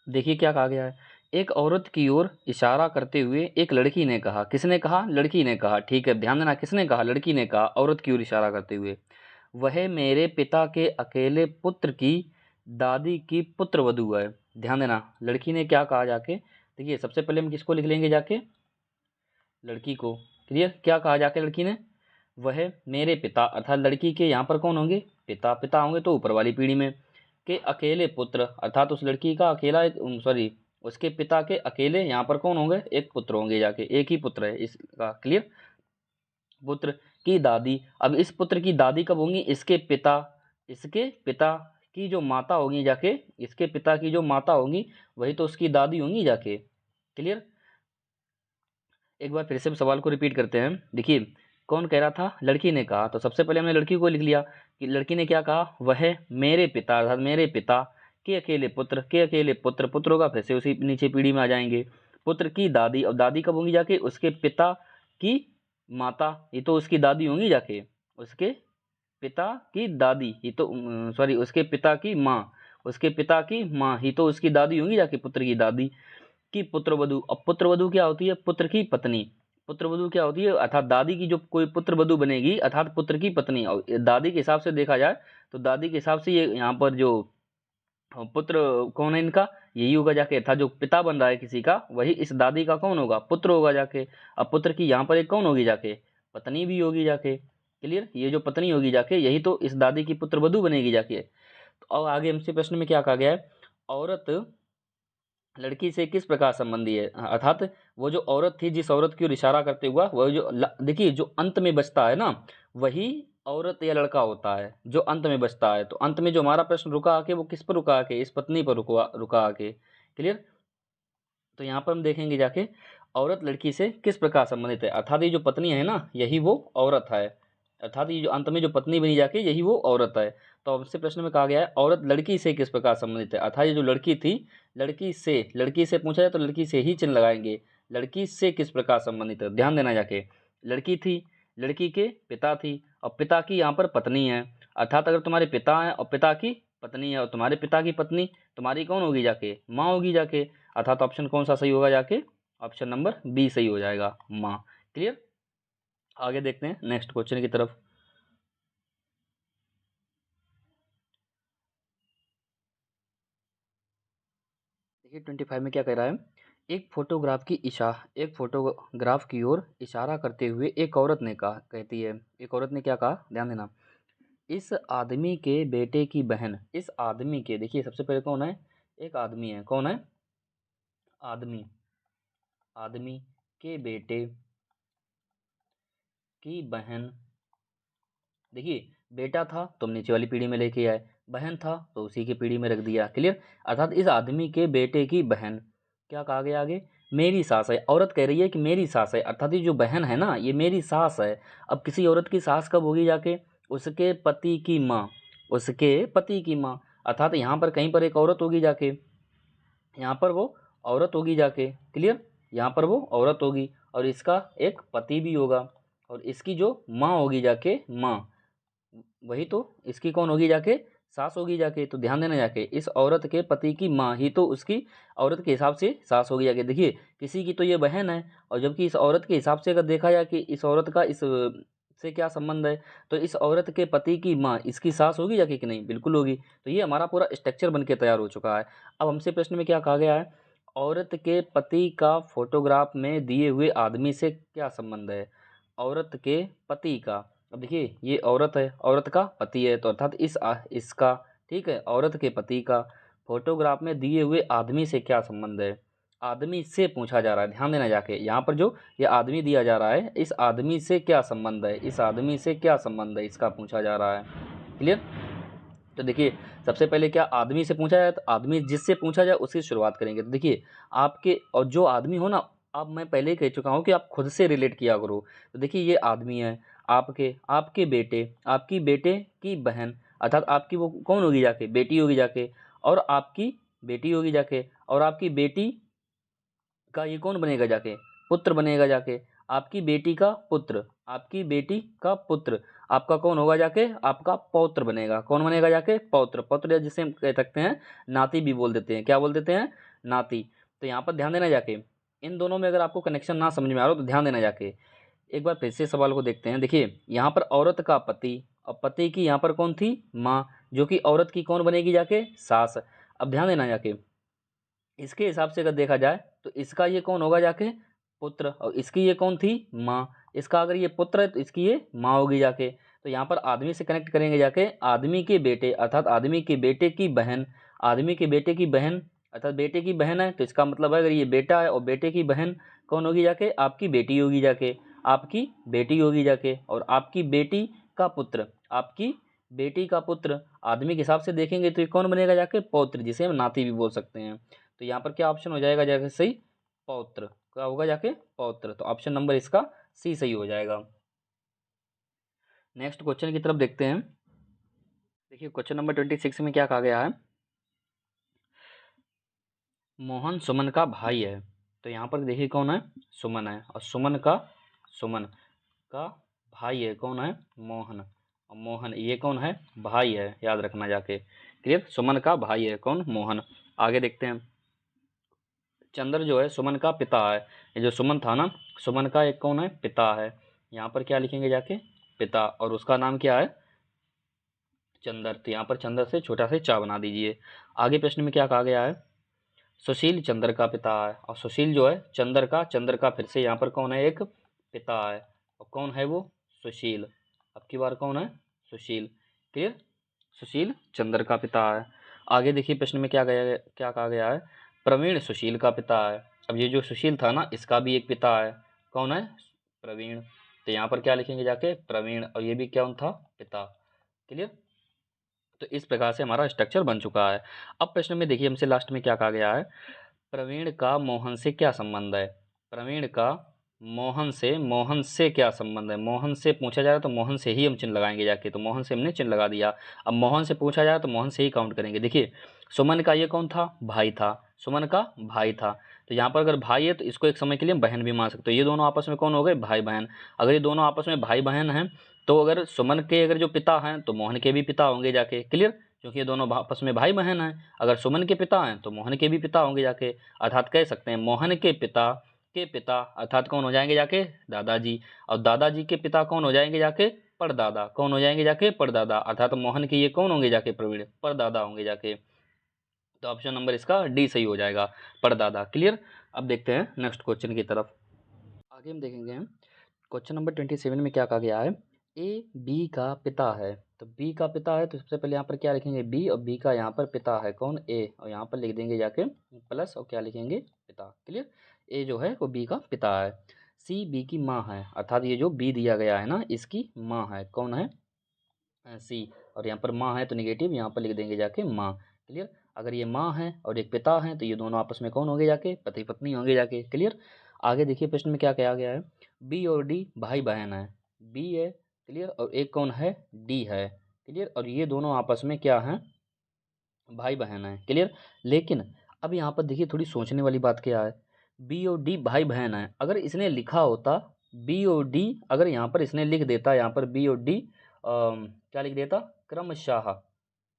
देखिए क्या कहा गया है। एक औरत की ओर इशारा करते हुए एक लड़की ने कहा। किसने कहा? लड़की ने कहा। ठीक है, ध्यान देना, किसने कहा? लड़की ने कहा, औरत की ओर इशारा करते हुए। वह मेरे पिता के अकेले पुत्र की दादी की पुत्रवधू है। ध्यान देना, लड़की ने क्या कहा जाके? देखिए सबसे पहले हम किसको लिख लेंगे जाके? लड़की को। क्लियर? क्या कहा जाके लड़की ने? वह मेरे पिता, अर्थात लड़की के यहाँ पर कौन होंगे? पिता। पिता होंगे तो ऊपर वाली पीढ़ी में, के अकेले पुत्र, अर्थात उस लड़की का अकेला सॉरी उसके पिता के अकेले यहाँ पर कौन होंगे? एक पुत्र होंगे जाके, एक ही पुत्र है इसका। क्लियर? पुत्र की दादी। अब इस पुत्र की दादी कब होंगी? इसके पिता की जो माता होगी जाके, इसके पिता की जो माता होंगी वही तो उसकी दादी होंगी जाके। क्लियर? एक बार फिर से सवाल को रिपीट करते हैं। देखिए कौन कह रहा था? लड़की ने कहा। तो सबसे पहले हमने लड़की को लिख लिया कि लड़की ने क्या कहा? वह मेरे पिता, अर्थात मेरे पिता के अकेले पुत्र, के अकेले पुत्र, पुत्र होगा फिर से उसी नीचे पीढ़ी में आ जाएंगे। पुत्र की दादी, और दादी कब होंगी जाके? उसके पिता की माता, ये तो उसकी दादी होंगी जाके। उसके पिता की दादी, ये तो सॉरी उसके पिता की माँ, उसके पिता की माँ ही तो उसकी दादी होंगी जाके, पुत्र की दादी की पुत्रवधू। अब पुत्रवधू क्या होती है? पुत्र की पत्नी। पुत्रवधू क्या होती है? अर्थात दादी की जो कोई पुत्रवधू बनेगी, अर्थात पुत्र की पत्नी। और दादी के हिसाब से देखा जाए तो दादी के हिसाब से ये यहाँ पर जो पुत्र कौन है इनका? यही होगा जाके, अर्थात जो पिता बन रहा है किसी का वही इस दादी का कौन होगा? पुत्र होगा जाके। अब पुत्र की यहाँ पर एक कौन होगी जाके? पत्नी भी होगी जाके। क्लियर? ये जो पत्नी होगी जाके यही तो इस दादी की पुत्रवधू बनेगी जाके। तो अब आगे हमसे प्रश्न में क्या कहा गया है? औरत लड़की से किस प्रकार संबंधी है? अर्थात वो जो औरत थी, जिस औरत की ओर इशारा करते हुआ, वह जो देखिए जो अंत में बचता है ना, वही औरत या लड़का होता है जो अंत में बचता है। तो अंत में जो हमारा प्रश्न रुका आके वो किस पर रुका आके? इस पत्नी पर रुका रुका आके। क्लियर? तो यहाँ पर हम देखेंगे जाके औरत लड़की से किस प्रकार संबंधित है, अर्थात ये जो पत्नी है ना यही वो औरत है, अर्थात ये जो अंत में जो पत्नी बनी जाके यही वो औरत है। तो हमसे प्रश्न में कहा गया है औरत लड़की से किस प्रकार संबंधित है, अर्थात ये जो लड़की थी, लड़की से पूछा जाए तो लड़की से ही चिन्ह लगाएंगे। लड़की से किस प्रकार संबंधित है? ध्यान देना जाके, लड़की थी, लड़की के पिता थी, और पिता की यहाँ पर पत्नी है। अर्थात अगर तुम्हारे पिता है और पिता की पत्नी है और तुम्हारे पिता की पत्नी तुम्हारी कौन होगी जाके? माँ होगी जाके। अर्थात ऑप्शन कौन सा सही होगा जाके? ऑप्शन नंबर बी सही हो जाएगा, माँ। क्लियर? आगे देखते हैं नेक्स्ट क्वेश्चन की तरफ। देखिए 25 में क्या कह रहा है? एक फोटोग्राफ की ओर इशारा करते हुए एक औरत ने कहा, कहती है, एक औरत ने क्या कहा? ध्यान देना, इस आदमी के बेटे की बहन, इस आदमी के, देखिए सबसे पहले कौन है? एक आदमी है। कौन है? आदमी। आदमी के बेटे की बहन। देखिए बेटा था तो हम नीचे वाली पीढ़ी में लेके आए, बहन था तो उसी की पीढ़ी में रख दिया। क्लियर? अर्थात इस आदमी के बेटे की बहन, क्या कहा गया आगे? मेरी सास है। औरत कह रही है कि मेरी सास है, अर्थात ये जो बहन है ना ये मेरी सास है। अब किसी औरत की सास कब होगी जाके? उसके पति की माँ, उसके पति की माँ। अर्थात यहाँ पर कहीं पर एक औरत होगी जाके, यहाँ पर वो औरत होगी जाके। क्लियर? यहाँ पर वो औरत होगी और इसका एक पति भी होगा, और इसकी जो माँ होगी जाके, माँ, वही तो इसकी कौन होगी जाके? सास होगी जाके। तो ध्यान देना जाके, इस औरत के पति की माँ ही तो उसकी औरत के हिसाब से सास होगी जाके। देखिए किसी की तो ये बहन है, और जबकि इस औरत के हिसाब से अगर देखा जाए कि इस औरत का इस से क्या संबंध है? तो इस औरत के पति की माँ इसकी सास होगी जाके कि नहीं? बिल्कुल होगी। तो ये हमारा पूरा स्ट्रक्चर बन के तैयार हो चुका है। अब हमसे प्रश्न में क्या कहा गया है? औरत के पति का फोटोग्राफ में दिए हुए आदमी से क्या संबंध है? औरत के पति का। अब देखिए ये औरत है, औरत का पति है, तो अर्थात इसका, ठीक है, औरत के पति का फोटोग्राफ में दिए हुए आदमी से क्या संबंध है? आदमी से पूछा जा रहा है, ध्यान देना जाके यहाँ पर जो ये आदमी दिया जा रहा है, इस आदमी से क्या संबंध है? इस आदमी से क्या संबंध है, इसका पूछा जा रहा है। क्लियर? तो देखिए सबसे पहले क्या आदमी से पूछा जाए, तो आदमी जिससे पूछा जाए उसकी शुरुआत करेंगे। तो देखिए आपके और जो आदमी हो ना, अब मैं पहले ही कह चुका हूँ कि आप खुद से रिलेट किया करो। तो देखिए ये आदमी है, आपके बेटे, आपकी बेटे की बहन, अर्थात आपकी वो कौन होगी जाके? बेटी होगी जाके, और आपकी बेटी होगी जाके, और आपकी बेटी का ये कौन बनेगा जाके? पुत्र बनेगा जाके। आपकी बेटी का पुत्र, आपकी बेटी का पुत्र आपका कौन होगा जाके? आपका पौत्र बनेगा। कौन बनेगा जाके? पौत्र। पौत्र जिसे हम कह सकते हैं नाती भी बोल देते हैं। क्या बोल देते हैं? नाती। तो यहाँ पर ध्यान देना जाके, इन दोनों में अगर आपको कनेक्शन ना समझ में आ रहा हो तो ध्यान देना जाके। एक बार फिर से सवाल को देखते हैं। देखिए यहाँ पर औरत का पति, और पति की यहाँ पर कौन थी? माँ, जो कि औरत की कौन बनेगी जाके? सास। अब ध्यान देना जाके, इसके हिसाब से अगर देखा जाए तो इसका ये कौन होगा जाके? पुत्र। और इसकी ये कौन थी? माँ। इसका अगर ये पुत्र है तो इसकी ये माँ होगी जाके। तो यहाँ पर आदमी से कनेक्ट करेंगे जाके, आदमी के बेटे अर्थात आदमी के बेटे की बहन, आदमी के बेटे की बहन अर्थात बेटे की बहन है, तो इसका मतलब है अगर ये बेटा है और बेटे की बहन कौन होगी जाके? आपकी बेटी होगी जाके, आपकी बेटी होगी जाके। और आपकी बेटी का पुत्र, आपकी बेटी का पुत्र आदमी के हिसाब से देखेंगे तो ये कौन बनेगा जाके? पौत्र, जिसे हम नाती भी बोल सकते हैं। तो यहाँ पर क्या ऑप्शन हो जाएगा जाके सही? पौत्र। क्या होगा जाके? पौत्र। तो ऑप्शन नंबर इसका सी सही हो जाएगा। नेक्स्ट क्वेश्चन की तरफ देखते हैं। देखिए क्वेश्चन नंबर 26 में क्या कहा गया है? मोहन सुमन का भाई है। तो यहाँ पर देखिए कौन है? सुमन है, और सुमन का भाई है, कौन है? मोहन। और मोहन ये कौन है? भाई है, याद रखना जाके। क्लियर? सुमन का भाई है कौन? मोहन। आगे देखते हैं। चंद्र जो है सुमन का पिता है। ये जो सुमन था ना, सुमन का एक कौन है? पिता है। यहाँ पर क्या लिखेंगे जाके? पिता। और उसका नाम क्या है? चंद्र। तो यहाँ पर चंद्र से छोटा से चा बना दीजिए। आगे प्रश्न में क्या कहा गया है? सुशील चंद्र का पिता है, और सुशील जो है चंद्र का फिर से यहाँ पर कौन है? एक पिता है। और कौन है वो? सुशील। अब की बार कौन है? सुशील। क्लियर? सुशील चंद्र का पिता है। आगे देखिए प्रश्न में क्या कहा गया है? प्रवीण सुशील का पिता है। अब ये जो सुशील था ना, इसका भी एक पिता है। कौन है? प्रवीण। तो यहाँ पर क्या लिखेंगे जाके? प्रवीण। और ये भी कौन था? पिता। क्लियर? तो इस प्रकार से हमारा स्ट्रक्चर बन चुका है। अब प्रश्न में देखिए हमसे लास्ट में क्या कहा गया है? प्रवीण का मोहन से क्या संबंध है? प्रवीण का मोहन से क्या संबंध है? मोहन से पूछा जा रहा है तो मोहन से ही हम चिन्ह लगाएंगे जाके। तो मोहन से हमने चिन्ह लगा दिया। अब मोहन से पूछा जाए तो मोहन से ही काउंट करेंगे। देखिए सुमन का ये कौन था? भाई था। सुमन का भाई था। तो यहाँ पर अगर भाई है तो इसको एक समय के लिए बहन भी मान सकते हो। ये दोनों आपस में कौन हो गए? भाई बहन। अगर ये दोनों आपस में भाई बहन हैं तो अगर सुमन के अगर जो पिता हैं तो मोहन के भी पिता होंगे जाके। क्लियर? क्योंकि ये दोनों आपस में भाई बहन हैं। अगर सुमन के पिता हैं तो मोहन के भी पिता होंगे जाके। अर्थात कह सकते हैं मोहन के पिता अर्थात कौन हो जाएंगे जाके? दादाजी। और दादाजी के पिता कौन हो जाएंगे जाके? परदादा। कौन हो जाएंगे जाके? परदादा। अर्थात मोहन के ये कौन होंगे जाके? प्रवीण। परदादा होंगे जाके। तो ऑप्शन नंबर इसका डी सही हो जाएगा, परदादा। क्लियर? अब देखते हैं नेक्स्ट क्वेश्चन की तरफ। आगे हम देखेंगे क्वेश्चन नंबर 27 में क्या कहा गया है? ए बी का पिता है। तो बी का पिता है तो सबसे पहले यहाँ पर क्या लिखेंगे? बी। और बी का यहाँ पर पिता है कौन? ए। और यहाँ पर लिख देंगे जाके प्लस, और क्या लिखेंगे? पिता। क्लियर? ए जो है वो बी का पिता है। सी बी की माँ है, अर्थात ये जो बी दिया गया है ना, इसकी माँ है। कौन है? सी। और यहाँ पर माँ है तो निगेटिव यहाँ पर लिख देंगे जाके माँ। क्लियर? अगर ये माँ है और एक पिता है तो ये दोनों आपस में कौन होंगे जाके? पति पत्नी होंगे जाके। क्लियर? आगे देखिए प्रश्न में क्या कहा गया है? बी और डी भाई बहन है। बी है, क्लियर, और एक कौन है? डी है। क्लियर? और ये दोनों आपस में क्या हैं? भाई बहन है। क्लियर? लेकिन अब यहाँ पर देखिए थोड़ी सोचने वाली बात क्या है? बी और डी भाई बहन है, अगर इसने लिखा होता बी और डी, अगर यहाँ पर इसने लिख देता यहाँ पर बी और डी क्या लिख देता? क्रमशः।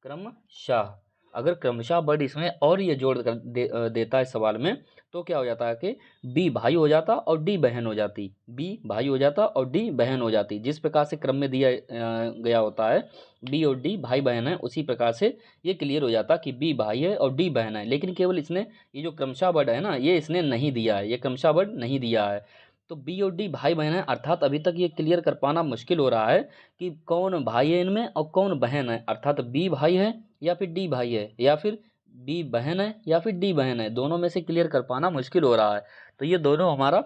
क्रमशः। अगर क्रमशः वर्ड इसमें और ये जोड़ कर देता है सवाल में, तो क्या हो जाता है कि बी भाई हो जाता और डी बहन हो जाती, बी भाई हो जाता और डी बहन हो जाती। जिस प्रकार से क्रम में दिया गया होता है बी और डी भाई बहन है, उसी प्रकार से ये क्लियर हो जाता कि बी भाई है और डी बहन है। लेकिन केवल इसने ये जो क्रमशः वर्ड है ना, ये इसने नहीं दिया है, ये क्रमशः वर्ड नहीं दिया है। तो बी और डी भाई बहन है, अर्थात अभी तक ये क्लियर कर पाना मुश्किल हो रहा है कि कौन भाई है इनमें और कौन बहन है। अर्थात बी भाई है या फिर डी भाई है, या फिर बी बहन है या फिर डी बहन है, दोनों में से क्लियर कर पाना मुश्किल हो रहा है। तो ये दोनों हमारा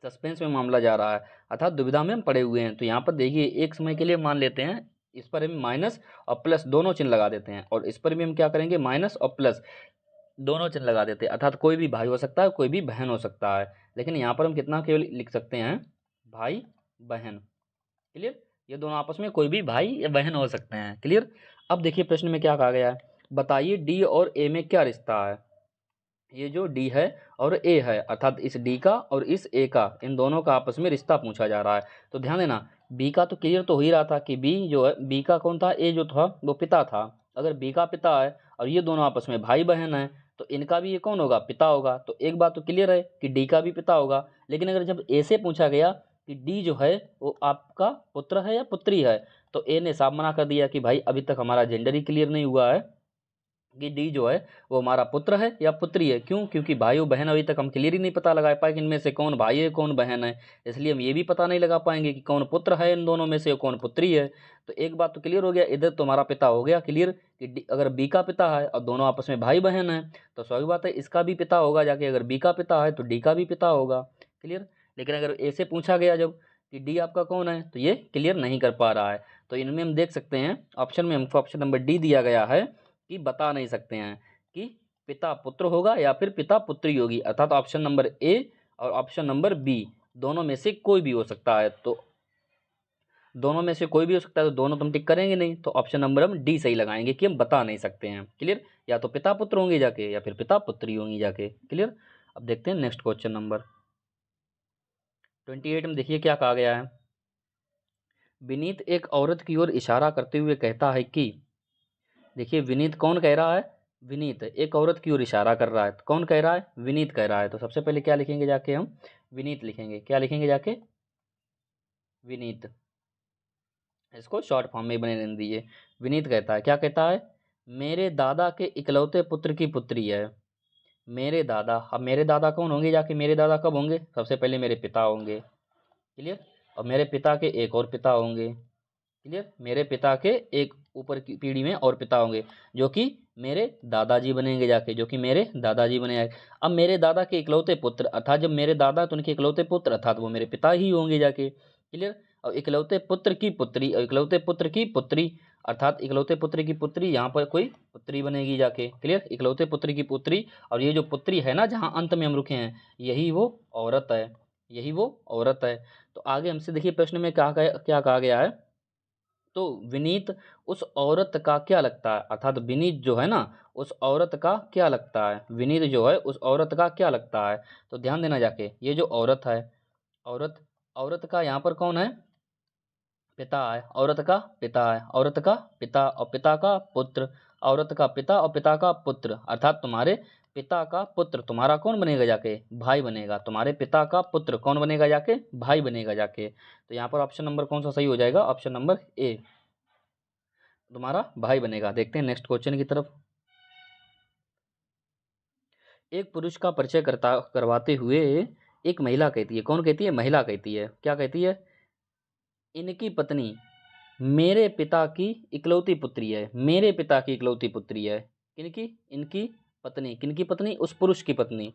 सस्पेंस में मामला जा रहा है, अर्थात दुविधा में हम पड़े हुए हैं। तो यहाँ पर देखिए, एक समय के लिए मान लेते हैं इस पर हम माइनस और प्लस दोनों चिन्ह लगा देते हैं, और इस पर भी हम क्या करेंगे, माइनस और प्लस दोनों चिन्ह लगा देते हैं। अर्थात कोई भी भाई हो सकता है, कोई भी बहन हो सकता है। लेकिन यहाँ पर हम कितना केवल लिख सकते हैं, भाई बहन। क्लियर, ये दोनों आपस में कोई भी भाई या बहन हो सकते हैं। क्लियर। अब देखिए प्रश्न में क्या कहा गया है, बताइए डी और ए में क्या रिश्ता है। ये जो डी है और ए है, अर्थात इस डी का और इस ए का, इन दोनों का आपस में रिश्ता पूछा जा रहा है। तो ध्यान देना, बी का तो क्लियर तो हो ही रहा था कि बी जो है, बी का कौन था, ए जो था वो पिता था। अगर बी का पिता है और ये दोनों आपस में भाई बहन है, तो इनका भी ये कौन होगा, पिता होगा। तो एक बात तो क्लियर है कि डी का भी पिता होगा। लेकिन अगर जब ए से पूछा गया कि डी जो है वो आपका पुत्र है या पुत्री है, तो ए ने साफ मना कर दिया कि भाई अभी तक हमारा जेंडर ही क्लियर नहीं हुआ है कि डी जो है वो हमारा पुत्र है या पुत्री है। क्यों? क्योंकि भाई और बहन अभी तक हम क्लियर ही नहीं पता लगा पाए कि इनमें से कौन भाई है कौन बहन है। इसलिए हम ये भी पता नहीं लगा पाएंगे कि कौन पुत्र है इन दोनों में से, कौन पुत्री है। तो एक बात तो क्लियर हो गया, इधर तो हमारा पिता हो गया क्लियर कि अगर बी का पिता है और दोनों आपस में भाई बहन है, तो स्वाभाविक बात है इसका भी पिता होगा जाके। अगर बी का पिता है तो डी का भी पिता होगा। क्लियर। लेकिन अगर ए से पूछा गया जब कि डी आपका कौन है, तो ये क्लियर नहीं कर पा रहा है। तो इनमें हम देख सकते हैं ऑप्शन में हमको ऑप्शन नंबर डी दिया गया है कि बता नहीं सकते हैं कि पिता पुत्र होगा या फिर पिता पुत्री होगी। अर्थात ऑप्शन नंबर ए और ऑप्शन नंबर बी दोनों में से कोई भी हो सकता है। तो दोनों में से कोई भी हो सकता है, तो दोनों तुम टिक करेंगे नहीं, तो ऑप्शन नंबर हम डी सही लगाएंगे कि हम बता नहीं सकते हैं। क्लियर। या तो पिता पुत्र होंगे जाके या फिर पिता पुत्री होंगी जाके। क्लियर। अब देखते हैं नेक्स्ट क्वेश्चन नंबर 28 में देखिए क्या कहा गया है। विनीत एक औरत की ओर इशारा करते हुए कहता है कि, देखिए विनीत कौन कह रहा है, विनीत एक औरत की ओर इशारा कर रहा है। तो कौन कह रहा है, विनीत कह रहा है। तो सबसे पहले क्या लिखेंगे जाके, हम विनीत लिखेंगे। क्या लिखेंगे जाके, विनीत। इसको शॉर्ट फॉर्म में बने रहने दीजिए। विनीत कहता है, क्या कहता है, मेरे दादा के इकलौते पुत्र की पुत्री है। मेरे दादा, अब मेरे दादा कौन होंगे जाके, मेरे दादा कब होंगे, सबसे पहले मेरे पिता होंगे। क्लियर। और मेरे पिता के एक और पिता होंगे। क्लियर। मेरे पिता के एक ऊपर की पीढ़ी में और पिता होंगे, जो कि मेरे दादाजी बनेंगे जाके, जो कि मेरे दादाजी बनेंगे। अब मेरे दादा के इकलौते पुत्र, अर्थात जब मेरे दादा तो उनके इकलौते पुत्र, अर्थात वो मेरे पिता ही होंगे जाके। क्लियर। और इकलौते पुत्र की पुत्री, और इकलौते पुत्र की पुत्री, अर्थात इकलौते पुत्र की पुत्री, यहाँ पर कोई पुत्री बनेगी जाके। क्लियर। इकलौते पुत्र की पुत्री, और ये जो पुत्री है ना जहाँ अंत में हम रुके हैं, यही वो औरत है, यही वो औरत है। तो आगे हमसे देखिए प्रश्न में क्या कहा गया है। तो विनीत उस औरत का क्या लगता है, अर्थात विनीत जो है ना उस औरत का क्या लगता है, विनीत जो है उस औरत का क्या लगता है। तो ध्यान देना जाके, ये जो औरत है, औरत, औरत का यहाँ पर कौन है, पिता है। औरत का पिता है, औरत का पिता और पिता का पुत्र, औरत का पिता और पिता का पुत्र, अर्थात तुम्हारे पिता का पुत्र तुम्हारा कौन बनेगा जाके, भाई बनेगा। तुम्हारे पिता का पुत्र कौन बनेगा जाके, भाई बनेगा जाके। तो यहाँ पर ऑप्शन नंबर कौन सा सही हो जाएगा, ऑप्शन नंबर ए तुम्हारा भाई बनेगा। देखते हैं नेक्स्ट क्वेश्चन की तरफ। एक पुरुष का परिचय करवाते हुए एक महिला कहती है, कौन कहती है, महिला कहती है, क्या कहती है, इनकी पत्नी मेरे पिता की इकलौती पुत्री है। मेरे पिता की इकलौती पुत्री है। किनकी, इनकी पत्नी, किनकी पत्नी, उस पुरुष की पत्नी,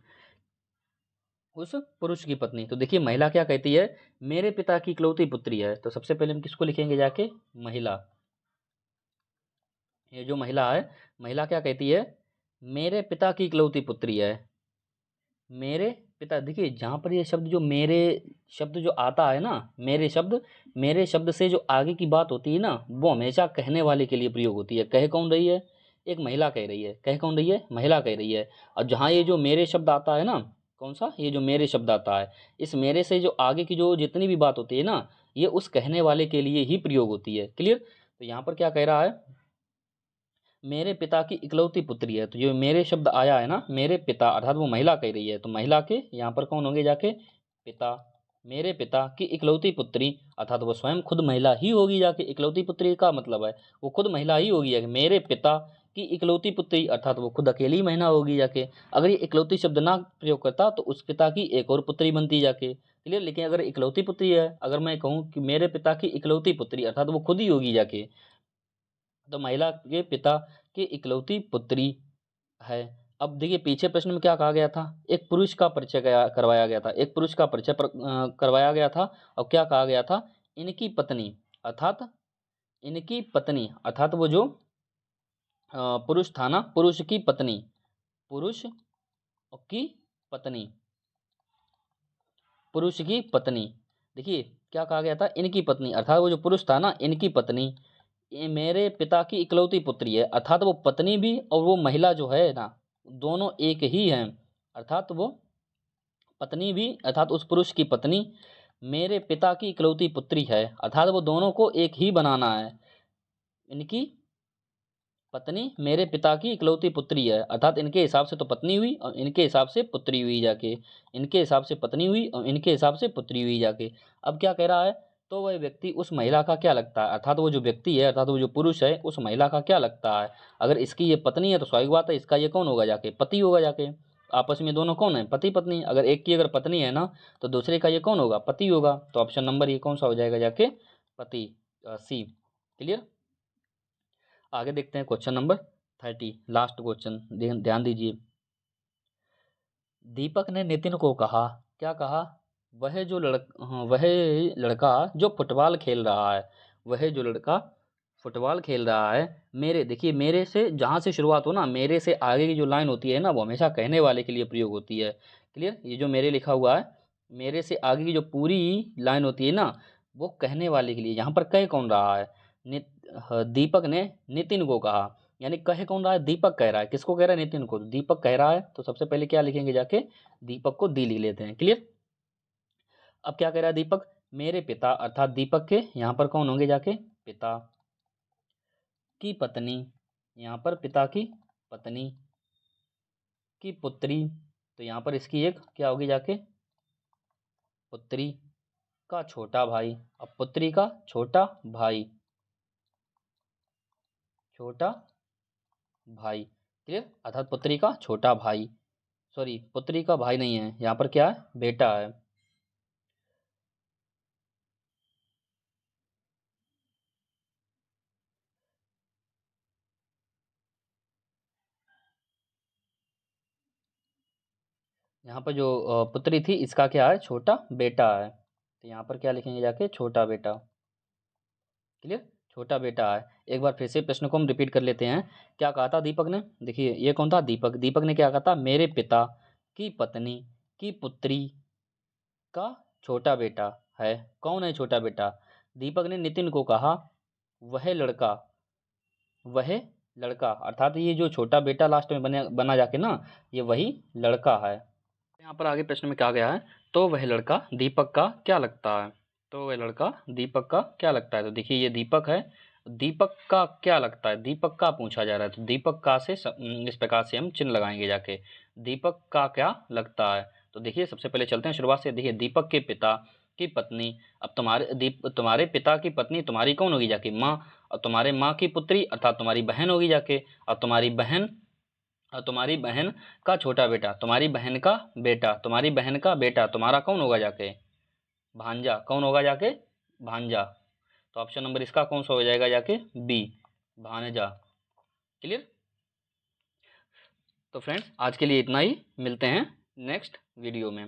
उस पुरुष की पत्नी। तो देखिए महिला क्या कहती है, मेरे पिता की इकलौती पुत्री है। तो सबसे पहले हम किसको लिखेंगे जाके, महिला। ये जो महिला है, महिला क्या कहती है, मेरे पिता की इकलौती पुत्री है। मेरे पिता, देखिए जहाँ पर ये शब्द जो मेरे शब्द जो आता है ना, मेरे शब्द से जो आगे की बात होती है ना, वो हमेशा कहने वाले के लिए प्रयोग होती है। कह कौन रही है, एक महिला कह रही है। कह कौन रही है, महिला कह रही है। और जहाँ ये जो मेरे शब्द आता है ना, कौन सा, ये जो मेरे शब्द आता है, इस मेरे से जो आगे की जो जितनी भी बात होती है ना, ये उस कहने वाले के लिए ही प्रयोग होती है। क्लियर। तो यहाँ पर क्या कह रहा है, मेरे पिता की इकलौती पुत्री है, तो जो मेरे शब्द आया है ना, मेरे पिता अर्थात वो महिला कह रही है, तो महिला के यहाँ पर कौन होंगे जाके, पिता। मेरे पिता की इकलौती पुत्री अर्थात वो स्वयं खुद महिला ही होगी जाके, इकलौती पुत्री का मतलब है वो खुद महिला ही होगी जाके, मेरे पिता की इकलौती पुत्री अर्थात वो खुद अकेली महिला होगी जाके। अगर ये इकलौती शब्द ना प्रयोग करता तो उस पिता की एक और पुत्री बनती जाके, क्लियर। लेकिन अगर इकलौती पुत्री है, अगर मैं कहूँ कि मेरे पिता की इकलौती पुत्री अर्थात वो खुद ही होगी जाके, तो महिला के पिता की इकलौती पुत्री है। अब देखिए पीछे प्रश्न में क्या कहा गया था, एक पुरुष का परिचय करवाया गया था, एक पुरुष का परिचय करवाया गया था। और क्या कहा गया था, इनकी पत्नी अर्थात इनकी पत्नी अर्थात वो जो पुरुष था ना, पुरुष की पत्नी, पुरुष की पत्नी, पुरुष की पत्नी। देखिए क्या कहा गया था, इनकी पत्नी अर्थात वो जो पुरुष था ना, इनकी पत्नी ये मेरे पिता की इकलौती पुत्री है, अर्थात वो पत्नी भी और वो महिला जो है ना, दोनों एक ही हैं। अर्थात वो पत्नी भी अर्थात उस पुरुष की पत्नी मेरे पिता की इकलौती पुत्री है, अर्थात वो दोनों को एक ही बनाना है। इनकी पत्नी मेरे पिता की इकलौती पुत्री है, अर्थात इनके हिसाब से तो पत्नी हुई और इनके हिसाब से पुत्री हुई जाके, इनके हिसाब से पत्नी हुई और इनके हिसाब से पुत्री हुई जाके। अब क्या कह रहा है, तो वह व्यक्ति उस महिला का क्या लगता है, अर्थात वो जो व्यक्ति है अर्थात वो जो पुरुष है उस महिला का क्या लगता है। अगर इसकी ये पत्नी है तो स्वाभाविक बात है इसका ये कौन होगा जाके, पति होगा जाके। आपस में दोनों कौन है, पति पत्नी। अगर एक की अगर पत्नी है ना तो दूसरे का ये कौन होगा, पति होगा। तो ऑप्शन नंबर ये कौन सा हो जाएगा जाके, पति, सी। क्लियर। आगे देखते हैं क्वेश्चन नंबर 30, लास्ट क्वेश्चन, ध्यान दीजिए। दीपक ने नितिन को कहा, क्या कहा, वह लड़का जो फुटबॉल खेल रहा है, वह जो लड़का फुटबॉल खेल रहा है, मेरे, देखिए मेरे से जहाँ से शुरुआत हो ना, मेरे से आगे की जो लाइन होती है ना वो हमेशा कहने वाले के लिए प्रयोग होती है। क्लियर। ये जो मेरे लिखा हुआ है, मेरे से आगे की जो पूरी लाइन होती है ना वो कहने वाले के लिए। यहाँ पर कह कौन रहा है, दीपक ने नितिन को कहा, यानी कह कौन रहा है, दीपक कह रहा है। किसको कह रहा है, नितिन को। दीपक कह रहा है तो सबसे पहले क्या लिखेंगे जाके, दीपक को दी लिख लेते हैं। क्लियर। अब क्या कह रहा है दीपक, मेरे पिता अर्थात दीपक के यहाँ पर कौन होंगे जाके, पिता की पत्नी, यहाँ पर पिता की पत्नी की पुत्री, तो यहाँ पर इसकी एक क्या होगी जाके, पुत्री का छोटा भाई। अब पुत्री का छोटा भाई, छोटा भाई। क्लियर। अर्थात पुत्री का छोटा भाई, सॉरी पुत्री का भाई नहीं है, यहाँ पर क्या है, बेटा है। यहाँ पर जो पुत्री थी इसका क्या है, छोटा बेटा है। तो यहाँ पर क्या लिखेंगे जाके, छोटा बेटा। क्लियर। छोटा बेटा है। एक बार फिर से प्रश्न को हम रिपीट कर लेते हैं। क्या कहा था दीपक ने, देखिए ये कौन था, दीपक। दीपक ने क्या कहा था, मेरे पिता की पत्नी की पुत्री का छोटा बेटा है। कौन है छोटा बेटा, दीपक ने नितिन को कहा, वह लड़का, वह लड़का अर्थात ये जो छोटा बेटा लास्ट में बना जाके ना, ये वही लड़का है। यहाँ पर आगे प्रश्न में कहा गया है, तो वह लड़का दीपक का क्या लगता है, तो वह लड़का दीपक का क्या लगता है। तो देखिए ये दीपक है, दीपक का क्या लगता है, दीपक का पूछा जा रहा है, तो दीपक का से इस प्रकार से हम चिन्ह लगाएंगे जाके, दीपक का क्या लगता है। तो देखिए सबसे पहले चलते हैं शुरुआत से। देखिए दीपक के पिता की पत्नी, अब तुम्हारे पिता की पत्नी तुम्हारी कौन होगी जाके, माँ। और तुम्हारे माँ की पुत्री अर्थात तुम्हारी बहन होगी जाके। और तुम्हारी बहन का छोटा बेटा, तुम्हारी बहन का बेटा, तुम्हारी बहन का बेटा तुम्हारा कौन होगा जाके, भांजा। कौन होगा जाके, भांजा। तो ऑप्शन नंबर इसका कौन सा हो जाएगा जाके, बी, भांजा। क्लियर। तो फ्रेंड्स आज के लिए इतना ही, मिलते हैं नेक्स्ट वीडियो में।